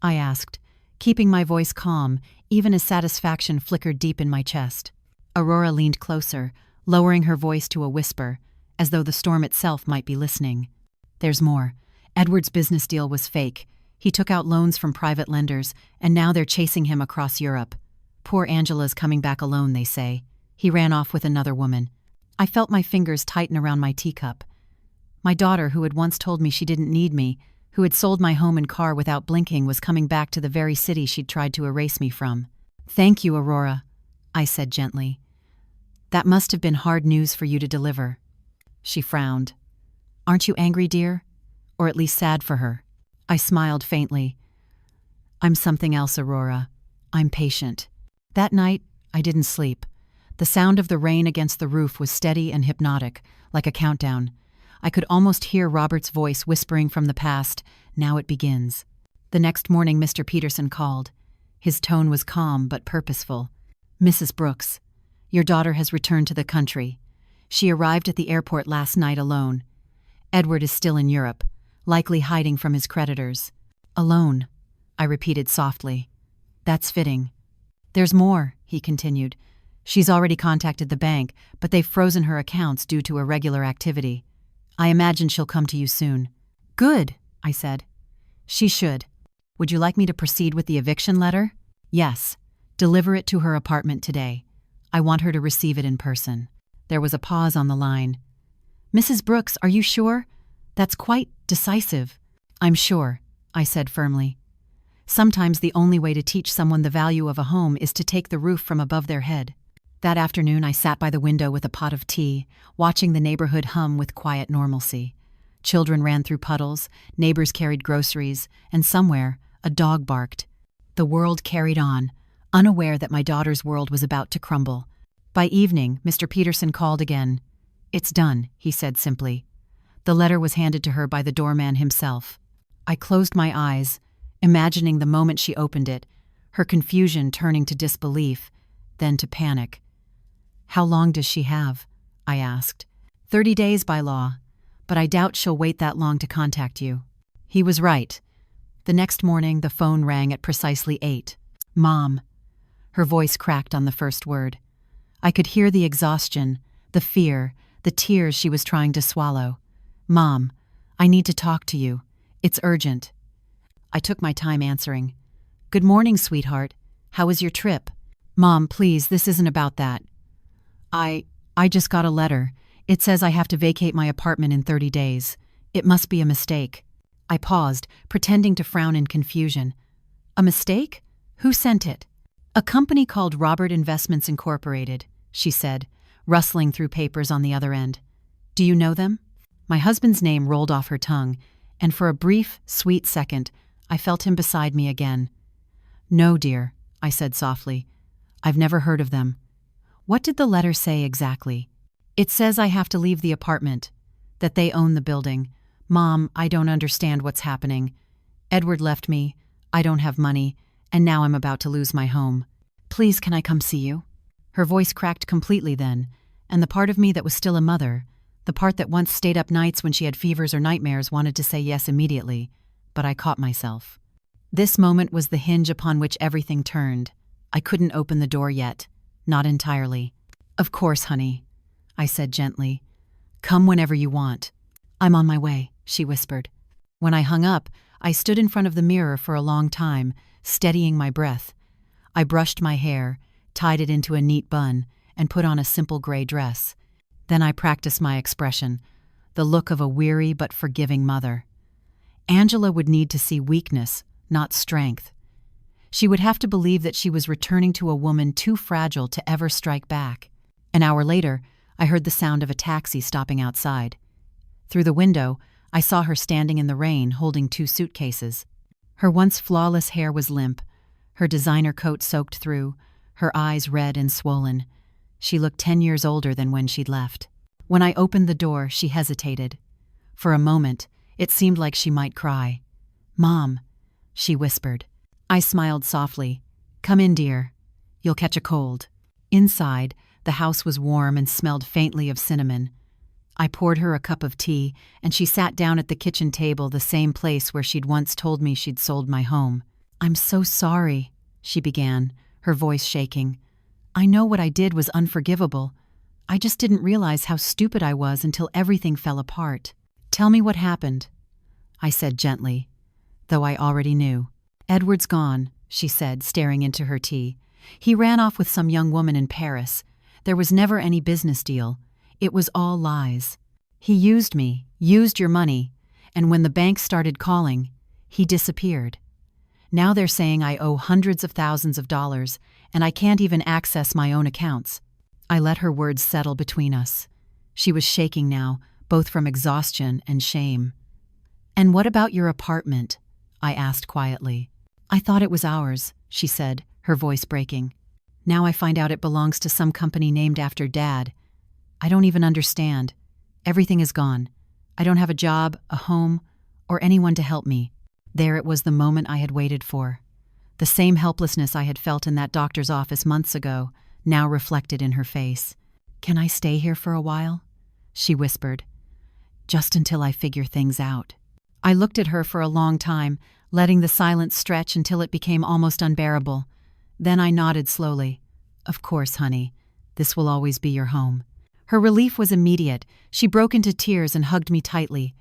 I asked, keeping my voice calm, even as satisfaction flickered deep in my chest. Aurora leaned closer, lowering her voice to a whisper, as though the storm itself might be listening. "There's more. Edward's business deal was fake. He took out loans from private lenders, and now they're chasing him across Europe. Poor Angela's coming back alone, they say. He ran off with another woman." I felt my fingers tighten around my teacup. My daughter, who had once told me she didn't need me, who had sold my home and car without blinking, was coming back to the very city she'd tried to erase me from. "Thank you, Aurora," I said gently. "That must have been hard news for you to deliver." She frowned. "Aren't you angry, dear? Or at least sad for her?" I smiled faintly. "I'm something else, Aurora. I'm patient." That night, I didn't sleep. The sound of the rain against the roof was steady and hypnotic, like a countdown. I could almost hear Robert's voice whispering from the past, "Now it begins." The next morning, Mr. Peterson called. His tone was calm but purposeful. "Mrs. Brooks, your daughter has returned to the country. She arrived at the airport last night alone. Edward is still in Europe, likely hiding from his creditors." "Alone," I repeated softly. "That's fitting." "There's more," he continued. "She's already contacted the bank, but they've frozen her accounts due to irregular activity. I imagine she'll come to you soon." "Good," I said. "She should. Would you like me to proceed with the eviction letter?" "Yes. Deliver it to her apartment today. I want her to receive it in person." There was a pause on the line. "Mrs. Brooks, are you sure? That's quite decisive." "I'm sure," I said firmly. Sometimes the only way to teach someone the value of a home is to take the roof from above their head. That afternoon, I sat by the window with a pot of tea, watching the neighborhood hum with quiet normalcy. Children ran through puddles, neighbors carried groceries, and somewhere, a dog barked. The world carried on, unaware that my daughter's world was about to crumble. By evening, Mr. Peterson called again. "It's done," he said simply. The letter was handed to her by the doorman himself. I closed my eyes, imagining the moment she opened it, her confusion turning to disbelief, then to panic. "How long does she have?" I asked. 30 days by law, but I doubt she'll wait that long to contact you." He was right. The next morning, the phone rang at precisely 8. "Mom." Her voice cracked on the first word. I could hear the exhaustion, the fear, the tears she was trying to swallow. "Mom, I need to talk to you. It's urgent." I took my time answering. "Good morning, sweetheart. How was your trip?" "Mom, please, this isn't about that. I just got a letter. It says I have to vacate my apartment in 30 days. It must be a mistake." I paused, pretending to frown in confusion. "A mistake? Who sent it?" "A company called Robert Investments Incorporated," she said, rustling through papers on the other end. "Do you know them?" My husband's name rolled off her tongue, and for a brief, sweet second, I felt him beside me again. "No, dear," I said softly. "I've never heard of them." "What did the letter say exactly?" "It says I have to leave the apartment, that they own the building. Mom, I don't understand what's happening. Edward left me, I don't have money, and now I'm about to lose my home. Please, can I come see you?" Her voice cracked completely then, and the part of me that was still a mother, the part that once stayed up nights when she had fevers or nightmares, wanted to say yes immediately, but I caught myself. This moment was the hinge upon which everything turned. I couldn't open the door yet, not entirely. "Of course, honey," I said gently. "Come whenever you want." "I'm on my way," she whispered. When I hung up, I stood in front of the mirror for a long time, steadying my breath. I brushed my hair, tied it into a neat bun, and put on a simple gray dress. Then I practiced my expression, the look of a weary but forgiving mother. Angela would need to see weakness, not strength. She would have to believe that she was returning to a woman too fragile to ever strike back. An hour later, I heard the sound of a taxi stopping outside. Through the window, I saw her standing in the rain holding 2 suitcases. Her once flawless hair was limp, her designer coat soaked through, her eyes red and swollen. She looked 10 years older than when she'd left. When I opened the door, she hesitated. For a moment, It seemed like she might cry. "Mom," she whispered. I smiled softly. "Come in, dear. You'll catch a cold." Inside, the house was warm and smelled faintly of cinnamon. I poured her a cup of tea, and she sat down at the kitchen table, the same place where she'd once told me she'd sold my home. "I'm so sorry," she began, her voice shaking. "I know what I did was unforgivable. I just didn't realize how stupid I was until everything fell apart." "Tell me what happened," I said gently, though I already knew. "Edward's gone," she said, staring into her tea. "He ran off with some young woman in Paris. There was never any business deal. It was all lies. He used me, used your money, and when the bank started calling, he disappeared. Now they're saying I owe hundreds of thousands of dollars, and I can't even access my own accounts." I let her words settle between us. She was shaking now, both from exhaustion and shame. "And what about your apartment?" I asked quietly. "I thought it was ours," she said, her voice breaking. "Now I find out it belongs to some company named after Dad. I don't even understand. Everything is gone. I don't have a job, a home, or anyone to help me." There it was, the moment I had waited for. The same helplessness I had felt in that doctor's office months ago, now reflected in her face. "Can I stay here for a while?" she whispered. "Just until I figure things out." I looked at her for a long time, letting the silence stretch until it became almost unbearable. Then I nodded slowly. "Of course, honey. This will always be your home." Her relief was immediate. She broke into tears and hugged me tightly.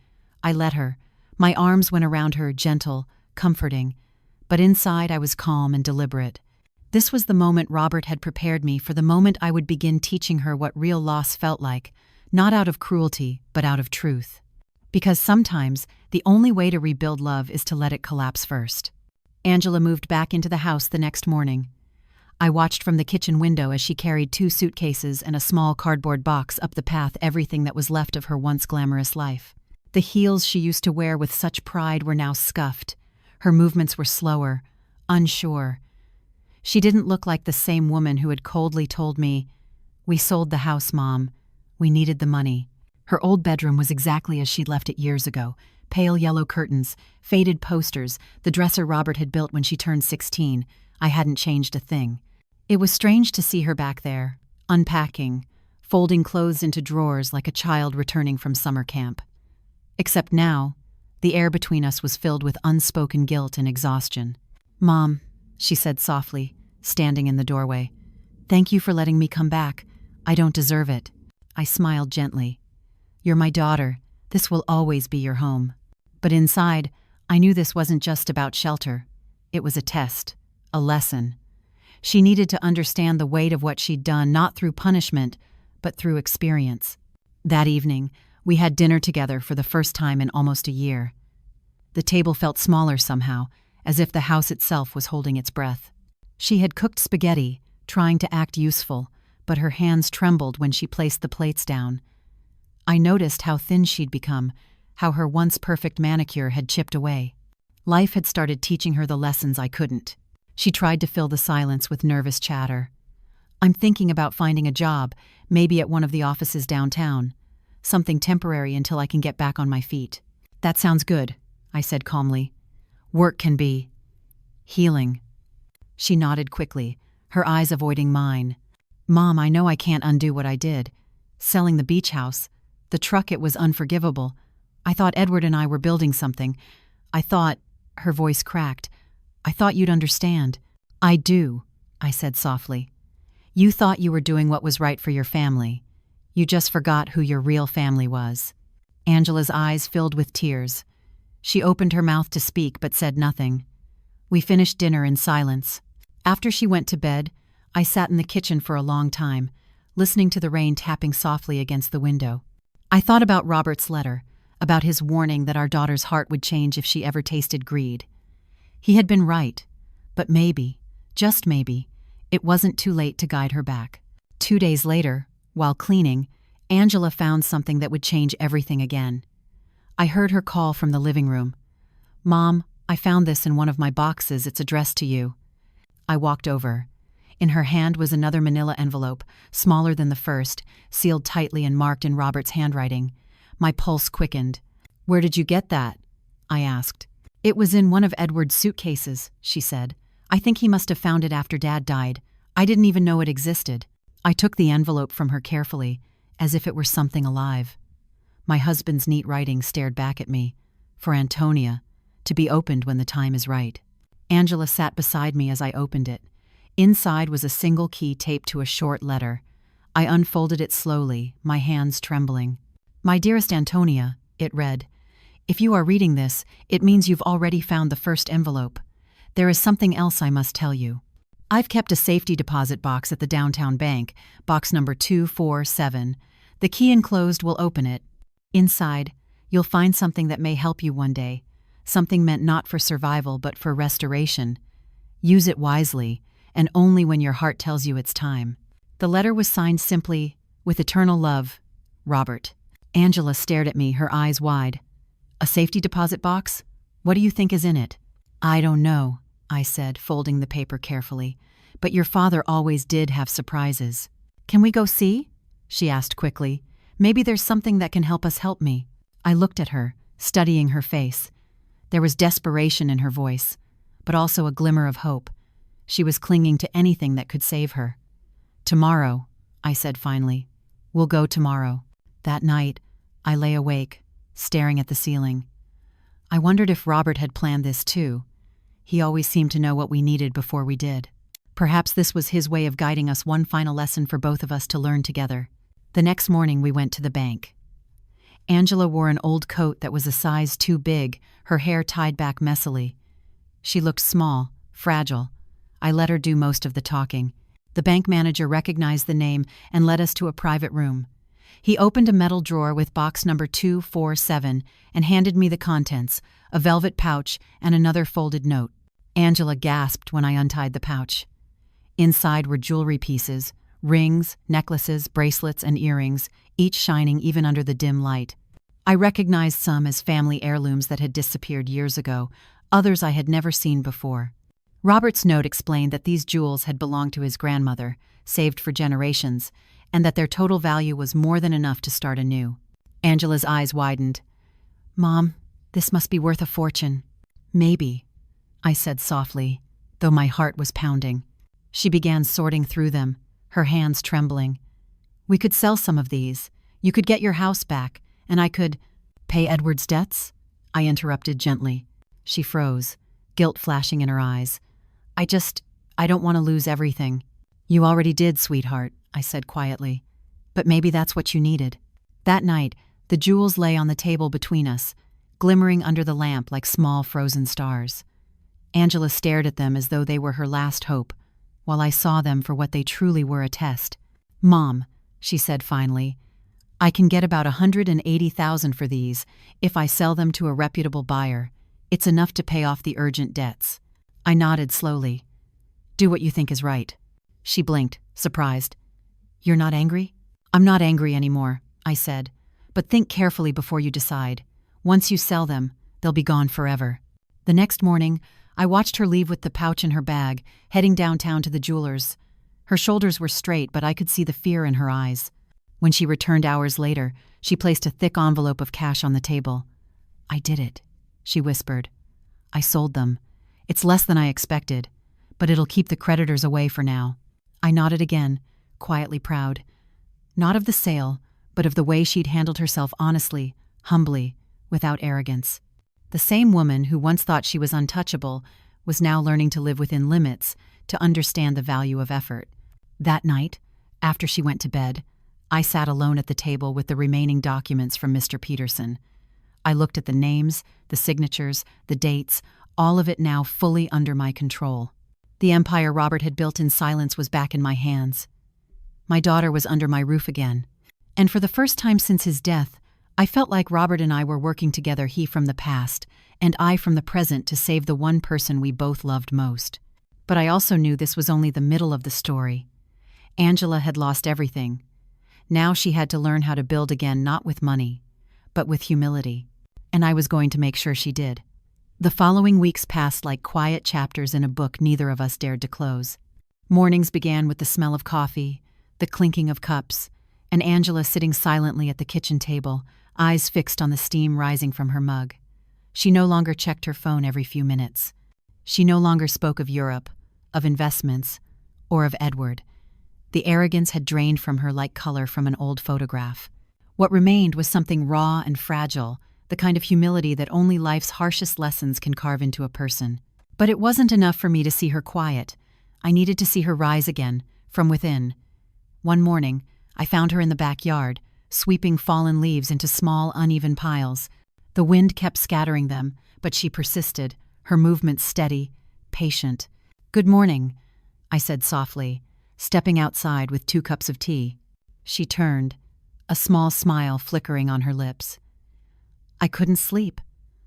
I let her. My arms went around her, gentle, comforting. But inside I was calm and deliberate. This was the moment Robert had prepared me for, the moment I would begin teaching her what real loss felt like, not out of cruelty, but out of truth. Because sometimes the only way to rebuild love is to let it collapse first. Angela moved back into the house the next morning. I watched from the kitchen window as she carried 2 suitcases and a small cardboard box up the path, everything that was left of her once glamorous life. The heels she used to wear with such pride were now scuffed. Her movements were slower, unsure. She didn't look like the same woman who had coldly told me, "We sold the house, Mom. We needed the money." Her old bedroom was exactly as she'd left it years ago. Pale yellow curtains, faded posters, the dresser Robert had built when she turned 16. I hadn't changed a thing. It was strange to see her back there, unpacking, folding clothes into drawers like a child returning from summer camp. Except now, the air between us was filled with unspoken guilt and exhaustion. "Mom," she said softly, standing in the doorway. "Thank you for letting me come back. I don't deserve it." I smiled gently. "You're my daughter. This will always be your home." But inside, I knew this wasn't just about shelter. It was a test, a lesson. She needed to understand the weight of what she'd done, not through punishment, but through experience. That evening, we had dinner together for the first time in almost a year. The table felt smaller somehow, as if the house itself was holding its breath. She had cooked spaghetti, trying to act useful, but her hands trembled when she placed the plates down. I noticed how thin she'd become, how her once perfect manicure had chipped away. Life had started teaching her the lessons I couldn't. She tried to fill the silence with nervous chatter. "I'm thinking about finding a job, maybe at one of the offices downtown. Something temporary until I can get back on my feet." "That sounds good," I said calmly. "Work can be healing." She nodded quickly, her eyes avoiding mine. "Mom, I know I can't undo what I did. Selling the beach house, the truck, it was unforgivable. I thought Edward and I were building something. I thought," her voice cracked, "I thought you'd understand." "I do," I said softly. "You thought you were doing what was right for your family. You just forgot who your real family was." Angela's eyes filled with tears. She opened her mouth to speak but said nothing. We finished dinner in silence. After she went to bed, I sat in the kitchen for a long time, listening to the rain tapping softly against the window. I thought about Robert's letter, about his warning that our daughter's heart would change if she ever tasted greed. He had been right, but maybe, just maybe, it wasn't too late to guide her back. 2 days later, while cleaning, Angela found something that would change everything again. I heard her call from the living room. "Mom, I found this in one of my boxes. It's addressed to you." I walked over. In her hand was another manila envelope, smaller than the first, sealed tightly and marked in Robert's handwriting. My pulse quickened. "Where did you get that?" I asked. "It was in one of Edward's suitcases," she said. "I think he must have found it after Dad died. I didn't even know it existed." I took the envelope from her carefully, as if it were something alive. My husband's neat writing stared back at me. For Antonia, to be opened when the time is right. Angela sat beside me as I opened it. Inside was a single key taped to a short letter. I unfolded it slowly, my hands trembling. "My dearest Antonia," it read, "if you are reading this, it means you've already found the first envelope. There is something else I must tell you. I've kept a safety deposit box at the downtown bank, box number 247. The key enclosed will open it. Inside, you'll find something that may help you one day, something meant not for survival but for restoration. Use it wisely, and only when your heart tells you it's time." The letter was signed simply, "With eternal love, Robert." Angela stared at me, her eyes wide. "A safety deposit box? What do you think is in it?" "I don't know," I said, folding the paper carefully. "But your father always did have surprises." "Can we go see?" she asked quickly. "Maybe there's something that can help us help me." I looked at her, studying her face. There was desperation in her voice, but also a glimmer of hope. She was clinging to anything that could save her. "Tomorrow," I said finally. "We'll go tomorrow." That night, I lay awake, staring at the ceiling. I wondered if Robert had planned this too. He always seemed to know what we needed before we did. Perhaps this was his way of guiding us, one final lesson for both of us to learn together. The next morning we went to the bank. Angela wore an old coat that was a size too big, her hair tied back messily. She looked small, fragile. I let her do most of the talking. The bank manager recognized the name and led us to a private room. He opened a metal drawer with box number 247 and handed me the contents, a velvet pouch and another folded note. Angela gasped when I untied the pouch. Inside were jewelry pieces, rings, necklaces, bracelets, and earrings, each shining even under the dim light. I recognized some as family heirlooms that had disappeared years ago, others I had never seen before. Robert's note explained that these jewels had belonged to his grandmother, saved for generations, and that their total value was more than enough to start anew. Angela's eyes widened. "Mom, this must be worth a fortune." "Maybe," I said softly, though my heart was pounding. She began sorting through them, her hands trembling. "We could sell some of these. You could get your house back, and I could—" "Pay Edward's debts?" I interrupted gently. She froze, guilt flashing in her eyes. I don't want to lose everything." "You already did, sweetheart," I said quietly. "But maybe that's what you needed." That night, the jewels lay on the table between us, glimmering under the lamp like small frozen stars. Angela stared at them as though they were her last hope, while I saw them for what they truly were, a test. "Mom," she said finally, "I can get about $180,000 for these if I sell them to a reputable buyer. It's enough to pay off the urgent debts." I nodded slowly. "Do what you think is right." She blinked, surprised. "You're not angry?" "I'm not angry anymore," I said. "But think carefully before you decide. Once you sell them, they'll be gone forever." The next morning, I watched her leave with the pouch in her bag, heading downtown to the jeweler's. Her shoulders were straight, but I could see the fear in her eyes. When she returned hours later, she placed a thick envelope of cash on the table. "I did it," she whispered. "I sold them. It's less than I expected, but it'll keep the creditors away for now." I nodded again, quietly proud. Not of the sale, but of the way she'd handled herself honestly, humbly, without arrogance. The same woman who once thought she was untouchable was now learning to live within limits, to understand the value of effort. That night, after she went to bed, I sat alone at the table with the remaining documents from Mr. Peterson. I looked at the names, the signatures, the dates, all of it now fully under my control. The empire Robert had built in silence was back in my hands. My daughter was under my roof again. And for the first time since his death, I felt like Robert and I were working together, he from the past, and I from the present, to save the one person we both loved most. But I also knew this was only the middle of the story. Angela had lost everything. Now she had to learn how to build again, not with money, but with humility. And I was going to make sure she did. The following weeks passed like quiet chapters in a book neither of us dared to close. Mornings began with the smell of coffee, the clinking of cups, and Angela sitting silently at the kitchen table, eyes fixed on the steam rising from her mug. She no longer checked her phone every few minutes. She no longer spoke of Europe, of investments, or of Edward. The arrogance had drained from her like color from an old photograph. What remained was something raw and fragile, the kind of humility that only life's harshest lessons can carve into a person. But it wasn't enough for me to see her quiet. I needed to see her rise again, from within. One morning, I found her in the backyard, sweeping fallen leaves into small, uneven piles. The wind kept scattering them, but she persisted, her movements steady, patient. "Good morning," I said softly, stepping outside with 2 cups of tea. She turned, a small smile flickering on her lips. "I couldn't sleep.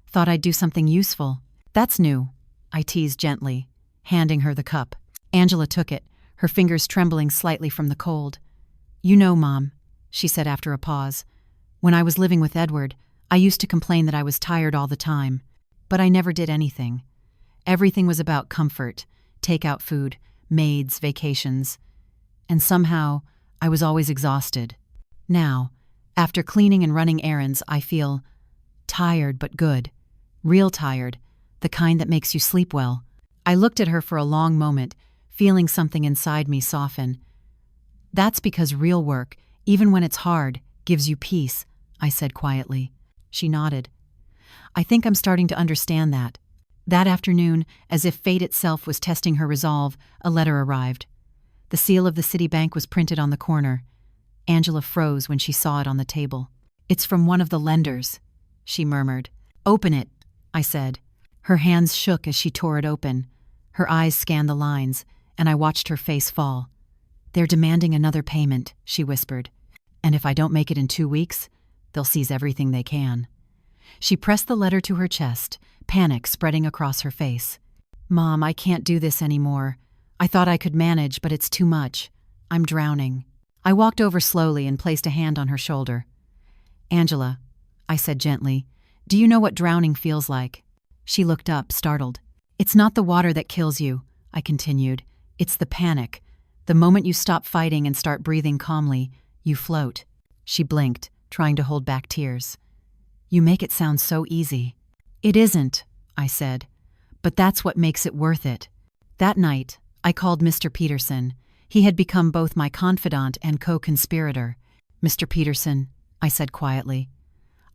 Thought I'd do something useful." "That's new," I teased gently, handing her the cup. Angela took it, her fingers trembling slightly from the cold. "You know, Mom," she said after a pause, "when I was living with Edward, I used to complain that I was tired all the time. But I never did anything. Everything was about comfort, takeout food, maids, vacations. And somehow, I was always exhausted. Now, after cleaning and running errands, I feel tired but good. Real tired, the kind that makes you sleep well." I looked at her for a long moment, feeling something inside me soften. "That's because real work, even when it's hard, gives you peace," I said quietly. She nodded. "I think I'm starting to understand that." That afternoon, as if fate itself was testing her resolve, a letter arrived. The seal of the city bank was printed on the corner. Angela froze when she saw it on the table. "It's from one of the lenders," she murmured. "Open it," I said. Her hands shook as she tore it open. Her eyes scanned the lines, and I watched her face fall. "They're demanding another payment," she whispered. "And if I don't make it in 2 weeks, they'll seize everything they can." She pressed the letter to her chest, panic spreading across her face. "Mom, I can't do this anymore. I thought I could manage, but it's too much. I'm drowning." I walked over slowly and placed a hand on her shoulder. "Angela," I said gently, "do you know what drowning feels like?" She looked up, startled. "It's not the water that kills you," I continued. "It's the panic. The moment you stop fighting and start breathing calmly, you float." She blinked, trying to hold back tears. "You make it sound so easy." "It isn't," I said, "but that's what makes it worth it." That night, I called Mr. Peterson. He had become both my confidant and co-conspirator. "Mr. Peterson," I said quietly,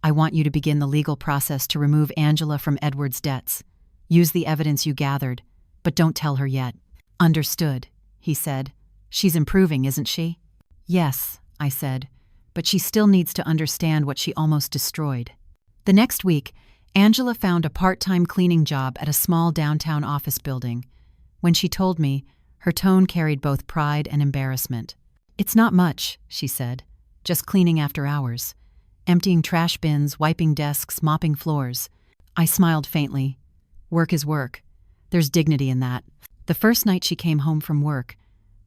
"I want you to begin the legal process to remove Angela from Edward's debts. Use the evidence you gathered, but don't tell her yet." "Understood," he said. "She's improving, isn't she?" "Yes," I said, "but she still needs to understand what she almost destroyed." The next week, Angela found a part-time cleaning job at a small downtown office building. When she told me, her tone carried both pride and embarrassment. "It's not much," she said, "just cleaning after hours. Emptying trash bins, wiping desks, mopping floors." I smiled faintly. Work is work. There's dignity in that. The first night she came home from work,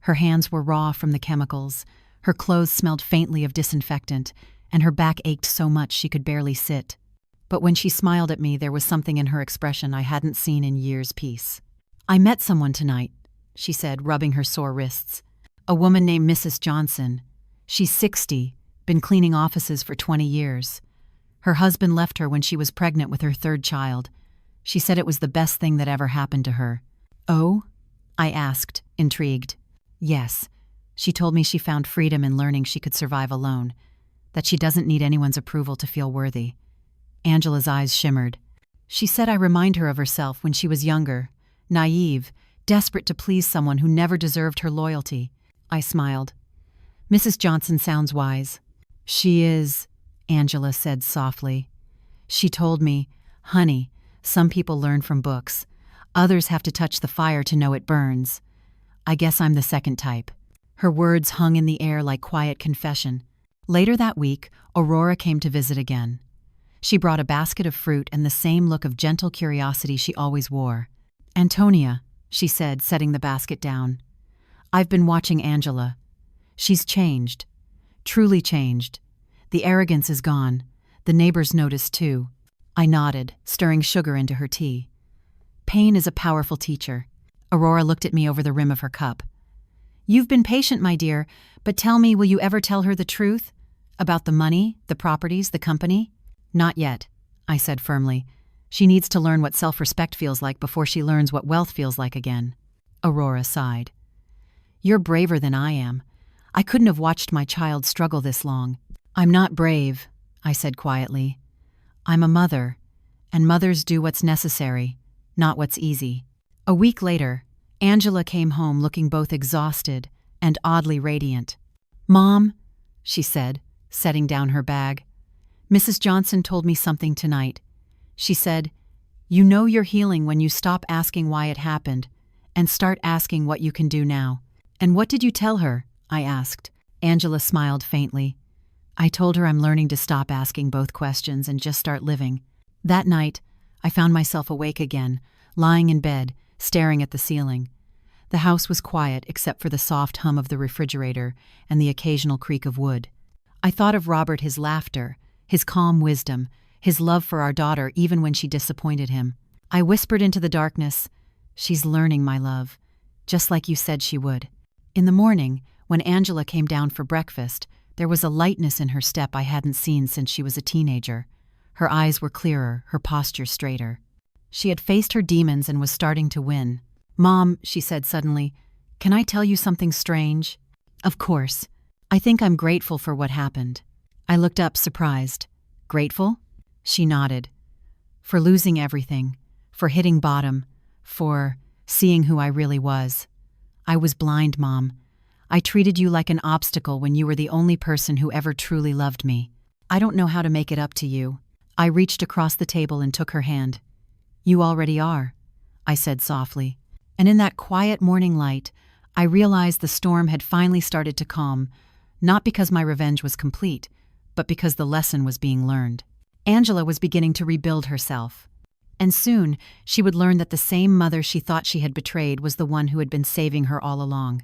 her hands were raw from the chemicals, her clothes smelled faintly of disinfectant, and her back ached so much she could barely sit. But when she smiled at me, there was something in her expression I hadn't seen in years' peace. "I met someone tonight," she said, rubbing her sore wrists. "A woman named Mrs. Johnson. She's 60, been cleaning offices for 20 years. Her husband left her when she was pregnant with her 3rd child. She said it was the best thing that ever happened to her." "Oh?" I asked, intrigued. "Yes. She told me she found freedom in learning she could survive alone, that she doesn't need anyone's approval to feel worthy." Angela's eyes shimmered. "She said I remind her of herself when she was younger, naive, desperate to please someone who never deserved her loyalty." I smiled. "Mrs. Johnson sounds wise." "She is," Angela said softly. "She told me, 'Honey, some people learn from books. Others have to touch the fire to know it burns. I guess I'm the second type.'" Her words hung in the air like quiet confession. Later that week, Aurora came to visit again. She brought a basket of fruit and the same look of gentle curiosity she always wore. "Antonia," she said, setting the basket down, "I've been watching Angela. She's changed. Truly changed. The arrogance is gone. The neighbors notice too." I nodded, stirring sugar into her tea. "Pain is a powerful teacher." Aurora looked at me over the rim of her cup. "You've been patient, my dear, but tell me, will you ever tell her the truth? About the money, the properties, the company? Not yet, I said firmly. She needs to learn what self-respect feels like before she learns what wealth feels like again. Aurora sighed. You're braver than I am. I couldn't have watched my child struggle this long. I'm not brave, I said quietly. I'm a mother, and mothers do what's necessary, not what's easy. A week later, Angela came home looking both exhausted and oddly radiant. Mom, she said, setting down her bag. Mrs. Johnson told me something tonight. She said, you know you're healing when you stop asking why it happened and start asking what you can do now. And what did you tell her? I asked. Angela smiled faintly. I told her I'm learning to stop asking both questions and just start living. That night, I found myself awake again, lying in bed, staring at the ceiling. The house was quiet except for the soft hum of the refrigerator and the occasional creak of wood. I thought of Robert, his laughter, his calm wisdom, his love for our daughter even when she disappointed him. I whispered into the darkness, she's learning, my love, just like you said she would. In the morning, when Angela came down for breakfast, there was a lightness in her step I hadn't seen since she was a teenager. Her eyes were clearer, her posture straighter. She had faced her demons and was starting to win. Mom, she said suddenly, can I tell you something strange? Of course. I think I'm grateful for what happened. I looked up, surprised. Grateful? She nodded. For losing everything, for hitting bottom, for seeing who I really was. I was blind, Mom. I treated you like an obstacle when you were the only person who ever truly loved me. I don't know how to make it up to you. I reached across the table and took her hand. You already are, I said softly. And in that quiet morning light, I realized the storm had finally started to calm, not because my revenge was complete, but because the lesson was being learned. Angela was beginning to rebuild herself. And soon, she would learn that the same mother she thought she had betrayed was the one who had been saving her all along.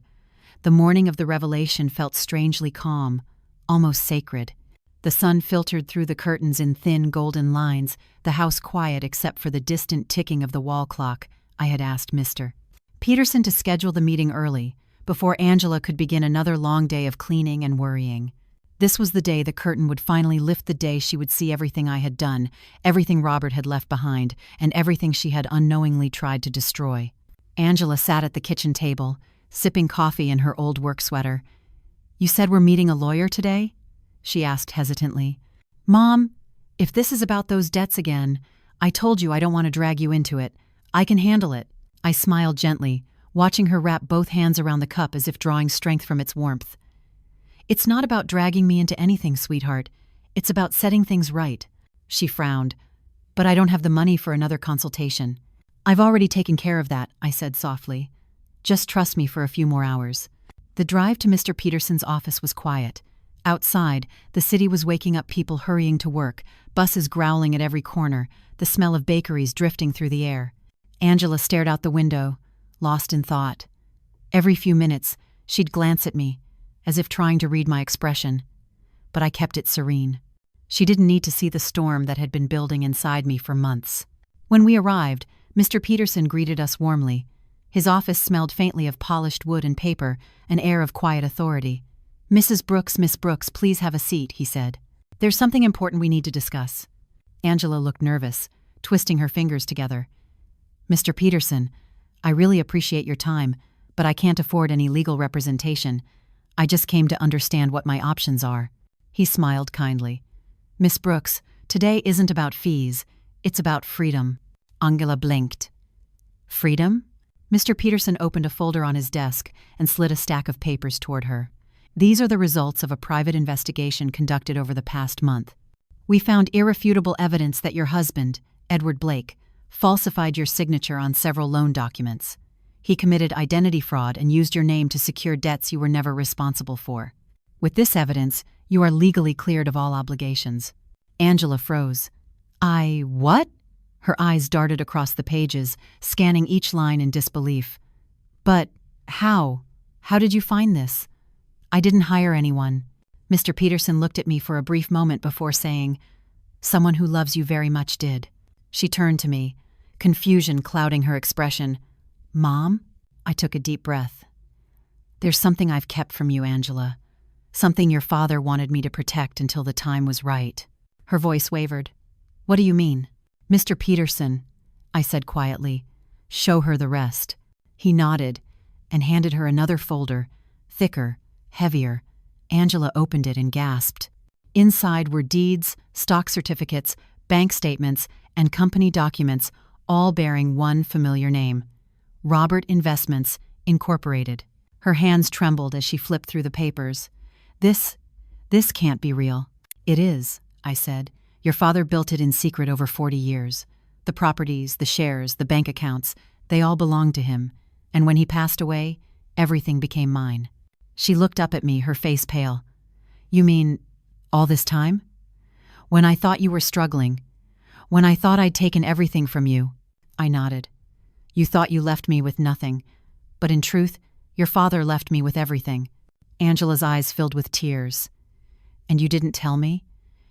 The morning of the revelation felt strangely calm, almost sacred. The sun filtered through the curtains in thin golden lines, the house quiet except for the distant ticking of the wall clock. I had asked Mr. Peterson to schedule the meeting early, before Angela could begin another long day of cleaning and worrying. This was the day the curtain would finally lift, the day she would see everything I had done, everything Robert had left behind, and everything she had unknowingly tried to destroy. Angela sat at the kitchen table, sipping coffee in her old work sweater. You said we're meeting a lawyer today? She asked hesitantly. Mom, if this is about those debts again, I told you I don't want to drag you into it. I can handle it. I smiled gently, watching her wrap both hands around the cup as if drawing strength from its warmth. It's not about dragging me into anything, sweetheart. It's about setting things right. She frowned. But I don't have the money for another consultation. I've already taken care of that, I said softly. Just trust me for a few more hours. The drive to Mr. Peterson's office was quiet. Outside, the city was waking up, people hurrying to work, buses growling at every corner, the smell of bakeries drifting through the air. Angela stared out the window, lost in thought. Every few minutes, she'd glance at me, as if trying to read my expression. But I kept it serene. She didn't need to see the storm that had been building inside me for months. When we arrived, Mr. Peterson greeted us warmly. His office smelled faintly of polished wood and paper, an air of quiet authority. Miss Brooks, please have a seat, he said. There's something important we need to discuss. Angela looked nervous, twisting her fingers together. Mr. Peterson, I really appreciate your time, but I can't afford any legal representation. I just came to understand what my options are. He smiled kindly. Miss Brooks, today isn't about fees. It's about freedom. Angela blinked. Freedom? Mr. Peterson opened a folder on his desk and slid a stack of papers toward her. These are the results of a private investigation conducted over the past month. We found irrefutable evidence that your husband, Edward Blake, falsified your signature on several loan documents. He committed identity fraud and used your name to secure debts you were never responsible for. With this evidence, you are legally cleared of all obligations. Angela froze. What? Her eyes darted across the pages, scanning each line in disbelief. But how? How did you find this? I didn't hire anyone. Mr. Peterson looked at me for a brief moment before saying, Someone who loves you very much did. She turned to me, confusion clouding her expression. Mom? I took a deep breath. There's something I've kept from you, Angela. Something your father wanted me to protect until the time was right." Her voice wavered. "What do you mean?" "Mr. Peterson," I said quietly. "Show her the rest." He nodded and handed her another folder, thicker, heavier. Angela opened it and gasped. Inside were deeds, stock certificates, bank statements, and company documents, all bearing one familiar name: Robert Investments, Incorporated. Her hands trembled as she flipped through the papers. This can't be real." "It is," I said. "Your father built it in secret over 40 years. The properties, the shares, the bank accounts, they all belonged to him. And when he passed away, everything became mine." She looked up at me, her face pale. "You mean all this time? When I thought you were struggling? When I thought I'd taken everything from you?" I nodded. "You thought you left me with nothing. But in truth, your father left me with everything." Angela's eyes filled with tears. "And you didn't tell me?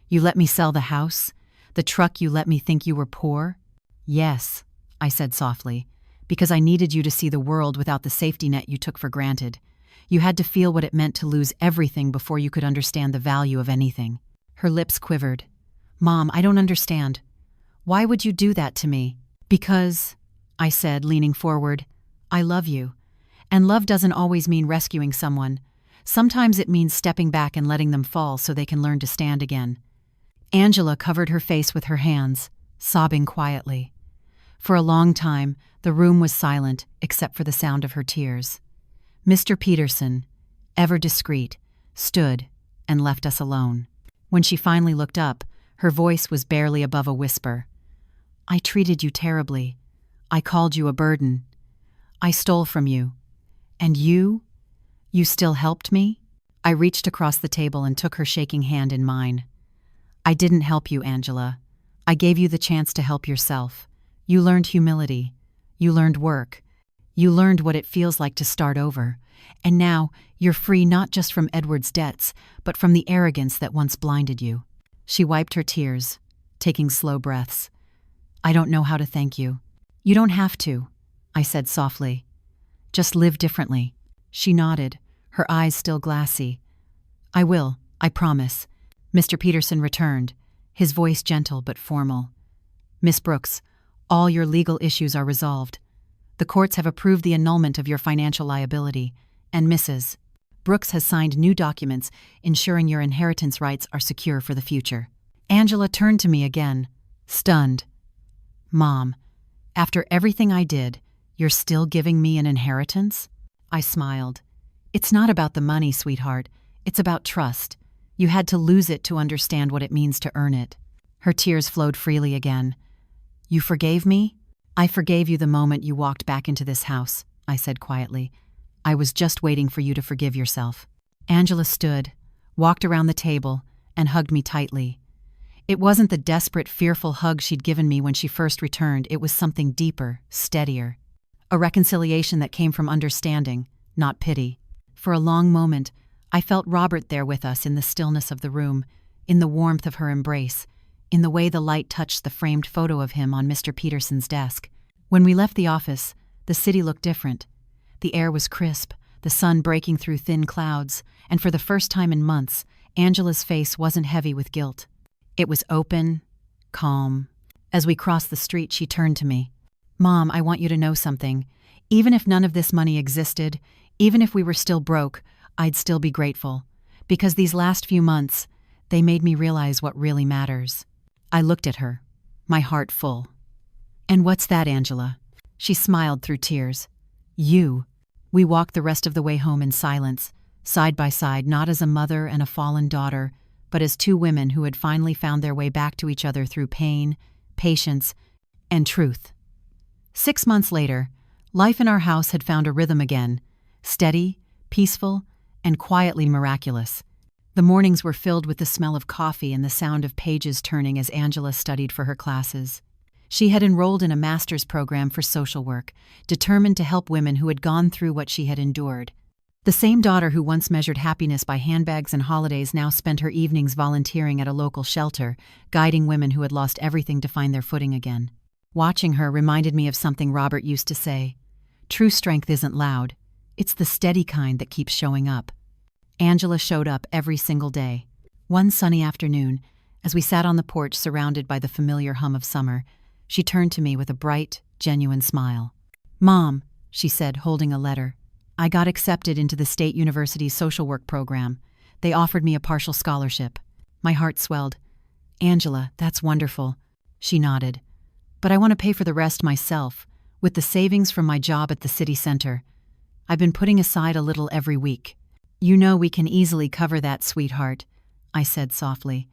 You let me sell the house? The truck you let me think you were poor?" "Yes," I said softly, "because I needed you to see the world without the safety net you took for granted. You had to feel what it meant to lose everything before you could understand the value of anything." Her lips quivered. "Mom, I don't understand. Why would you do that to me?" "Because," I said, leaning forward, "I love you. And love doesn't always mean rescuing someone. Sometimes it means stepping back and letting them fall so they can learn to stand again." Angela covered her face with her hands, sobbing quietly. For a long time, the room was silent except for the sound of her tears. Mr. Peterson, ever discreet, stood and left us alone. When she finally looked up, her voice was barely above a whisper. "I treated you terribly. I called you a burden. I stole from you. And you still helped me?" I reached across the table and took her shaking hand in mine. "I didn't help you, Angela. I gave you the chance to help yourself. You learned humility. You learned work. You learned what it feels like to start over. And now you're free not just from Edward's debts, but from the arrogance that once blinded you." She wiped her tears, taking slow breaths. "I don't know how to thank you." "You don't have to," I said softly. "Just live differently." She nodded, her eyes still glassy. "I will, I promise." Mr. Peterson returned, his voice gentle but formal. "Miss Brooks, all your legal issues are resolved. The courts have approved the annulment of your financial liability, and Mrs. Brooks has signed new documents ensuring your inheritance rights are secure for the future." Angela turned to me again, stunned. "Mom, after everything I did, you're still giving me an inheritance?" I smiled. "It's not about the money, sweetheart. It's about trust. You had to lose it to understand what it means to earn it." Her tears flowed freely again. "You forgave me?" "I forgave you the moment you walked back into this house," I said quietly. "I was just waiting for you to forgive yourself." Angela stood, walked around the table, and hugged me tightly. It wasn't the desperate, fearful hug she'd given me when she first returned. It was something deeper, steadier. A reconciliation that came from understanding, not pity. For a long moment, I felt Robert there with us in the stillness of the room, in the warmth of her embrace, in the way the light touched the framed photo of him on Mr. Peterson's desk. When we left the office, the city looked different. The air was crisp, the sun breaking through thin clouds, and for the first time in months, Angela's face wasn't heavy with guilt. It was open, calm. As we crossed the street, she turned to me. "Mom, I want you to know something. Even if none of this money existed, even if we were still broke, I'd still be grateful. Because these last few months, they made me realize what really matters." I looked at her, my heart full. "And what's that, Angela?" She smiled through tears. "You." We walked the rest of the way home in silence, side by side, not as a mother and a fallen daughter, but as two women who had finally found their way back to each other through pain, patience, and truth. 6 months later, life in our house had found a rhythm again, steady, peaceful, and quietly miraculous. The mornings were filled with the smell of coffee and the sound of pages turning as Angela studied for her classes. She had enrolled in a master's program for social work, determined to help women who had gone through what she had endured. The same daughter who once measured happiness by handbags and holidays now spent her evenings volunteering at a local shelter, guiding women who had lost everything to find their footing again. Watching her reminded me of something Robert used to say. True strength isn't loud. It's the steady kind that keeps showing up. Angela showed up every single day. One sunny afternoon, as we sat on the porch surrounded by the familiar hum of summer, she turned to me with a bright, genuine smile. "Mom," she said, holding a letter, "I got accepted into the State University's social work program. They offered me a partial scholarship." My heart swelled. "Angela, that's wonderful." She nodded. "But I want to pay for the rest myself, with the savings from my job at the city center. I've been putting aside a little every week." "You know we can easily cover that, sweetheart," I said softly.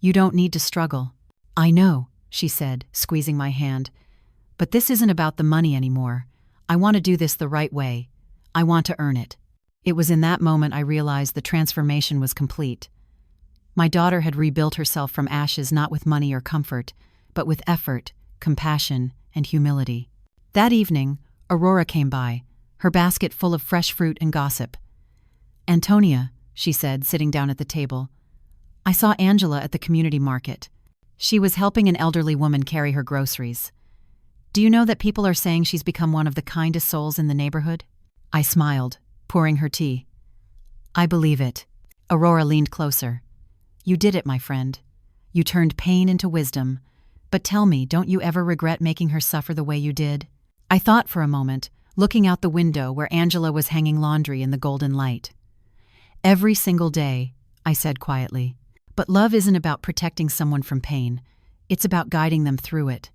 "You don't need to struggle." "I know," she said, squeezing my hand. "But this isn't about the money anymore. I want to do this the right way. I want to earn it." It was in that moment I realized the transformation was complete. My daughter had rebuilt herself from ashes not with money or comfort, but with effort, compassion, and humility. That evening, Aurora came by, her basket full of fresh fruit and gossip. "Antonia," she said, sitting down at the table, "I saw Angela at the community market. She was helping an elderly woman carry her groceries. Do you know that people are saying she's become one of the kindest souls in the neighborhood?" I smiled, pouring her tea. "I believe it." Aurora leaned closer. "You did it, my friend. You turned pain into wisdom. But tell me, don't you ever regret making her suffer the way you did?" I thought for a moment, looking out the window where Angela was hanging laundry in the golden light. "Every single day," I said quietly. "But love isn't about protecting someone from pain. It's about guiding them through it.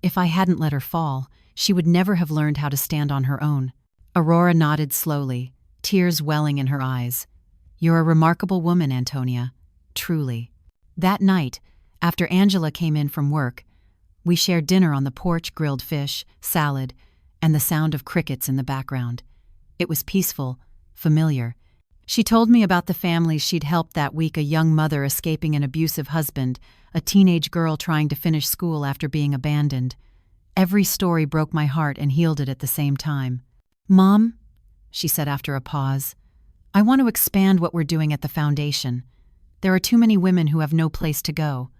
If I hadn't let her fall, she would never have learned how to stand on her own." Aurora nodded slowly, tears welling in her eyes. "You're a remarkable woman, Antonia. Truly." That night, after Angela came in from work, we shared dinner on the porch, grilled fish, salad, and the sound of crickets in the background. It was peaceful, familiar. She told me about the families she'd helped that week: a young mother escaping an abusive husband, a teenage girl trying to finish school after being abandoned. Every story broke my heart and healed it at the same time. "Mom," she said after a pause, "I want to expand what we're doing at the foundation. There are too many women who have no place to go.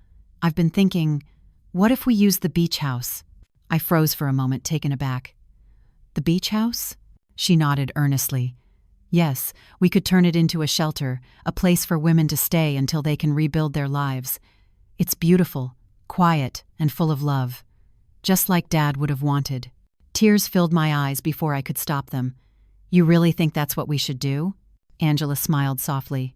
I've been thinking, what if we use the beach house?" I froze for a moment, taken aback. "The beach house?" She nodded earnestly. "Yes, we could turn it into a shelter, a place for women to stay until they can rebuild their lives. It's beautiful, quiet, and full of love. Just like Dad would have wanted." Tears filled my eyes before I could stop them. "You really think that's what we should do?" Angela smiled softly.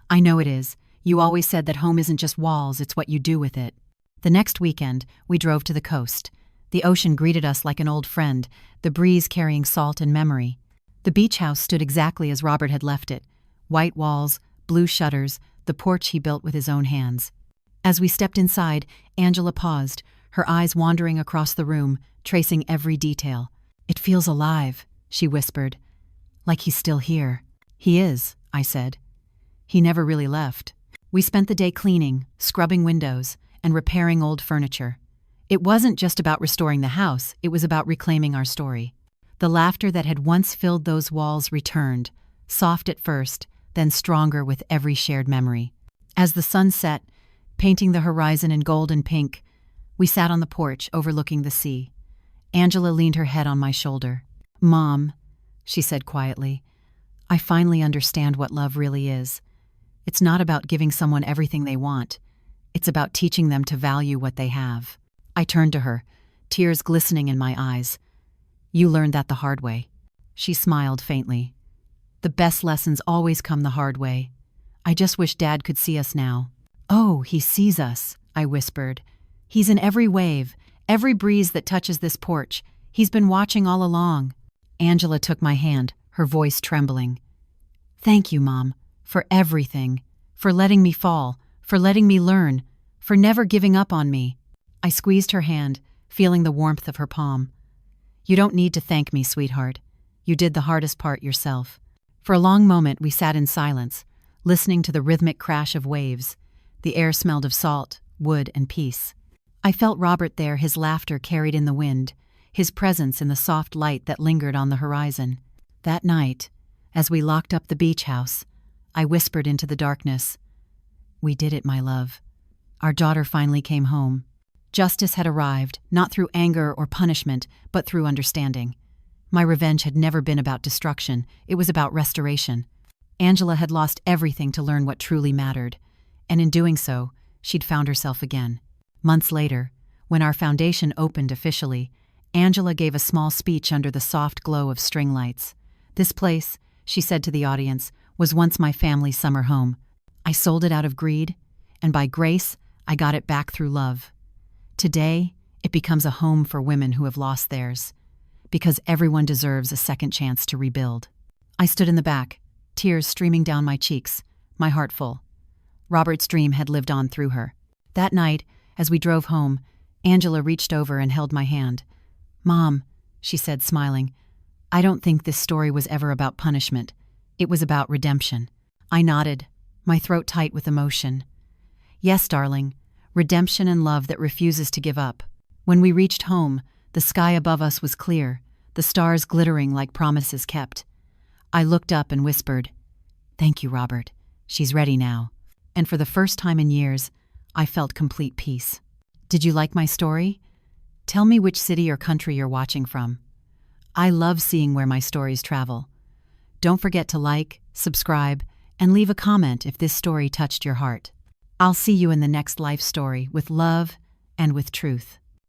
"I know it is. You always said that home isn't just walls, it's what you do with it." The next weekend, we drove to the coast. The ocean greeted us like an old friend, the breeze carrying salt and memory. The beach house stood exactly as Robert had left it: white walls, blue shutters, the porch he built with his own hands. As we stepped inside, Angela paused, her eyes wandering across the room, tracing every detail. "It feels alive," she whispered. "Like he's still here." "He is," I said. "He never really left." We spent the day cleaning, scrubbing windows, and repairing old furniture. It wasn't just about restoring the house, it was about reclaiming our story. The laughter that had once filled those walls returned, soft at first, then stronger with every shared memory. As the sun set, painting the horizon in gold and pink, we sat on the porch overlooking the sea. Angela leaned her head on my shoulder. "Mom," she said quietly, "I finally understand what love really is. It's not about giving someone everything they want. It's about teaching them to value what they have." I turned to her, tears glistening in my eyes. "You learned that the hard way." She smiled faintly. "The best lessons always come the hard way. I just wish Dad could see us now." "Oh, he sees us," I whispered. "He's in every wave, every breeze that touches this porch. He's been watching all along." Angela took my hand, her voice trembling. "Thank you, Mom, for everything, for letting me fall, for letting me learn, for never giving up on me." I squeezed her hand, feeling the warmth of her palm. "You don't need to thank me, sweetheart. You did the hardest part yourself." For a long moment we sat in silence, listening to the rhythmic crash of waves. The air smelled of salt, wood, and peace. I felt Robert there, his laughter carried in the wind, his presence in the soft light that lingered on the horizon. That night, as we locked up the beach house, I whispered into the darkness, "We did it, my love. Our daughter finally came home." Justice had arrived, not through anger or punishment, but through understanding. My revenge had never been about destruction, it was about restoration. Angela had lost everything to learn what truly mattered, and in doing so, she'd found herself again. Months later, when our foundation opened officially, Angela gave a small speech under the soft glow of string lights. "This place," she said to the audience, "was once my family's summer home. I sold it out of greed, and by grace, I got it back through love. Today, it becomes a home for women who have lost theirs, because everyone deserves a second chance to rebuild." I stood in the back, tears streaming down my cheeks, my heart full. Robert's dream had lived on through her. That night, as we drove home, Angela reached over and held my hand. "Mom," she said, smiling, "I don't think this story was ever about punishment. It was about redemption." I nodded, my throat tight with emotion. "Yes, darling, redemption and love that refuses to give up." When we reached home, the sky above us was clear, the stars glittering like promises kept. I looked up and whispered, "Thank you, Robert. She's ready now." And for the first time in years, I felt complete peace. Did you like my story? Tell me which city or country you're watching from. I love seeing where my stories travel. Don't forget to like, subscribe, and leave a comment if this story touched your heart. I'll see you in the next life story with love and with truth.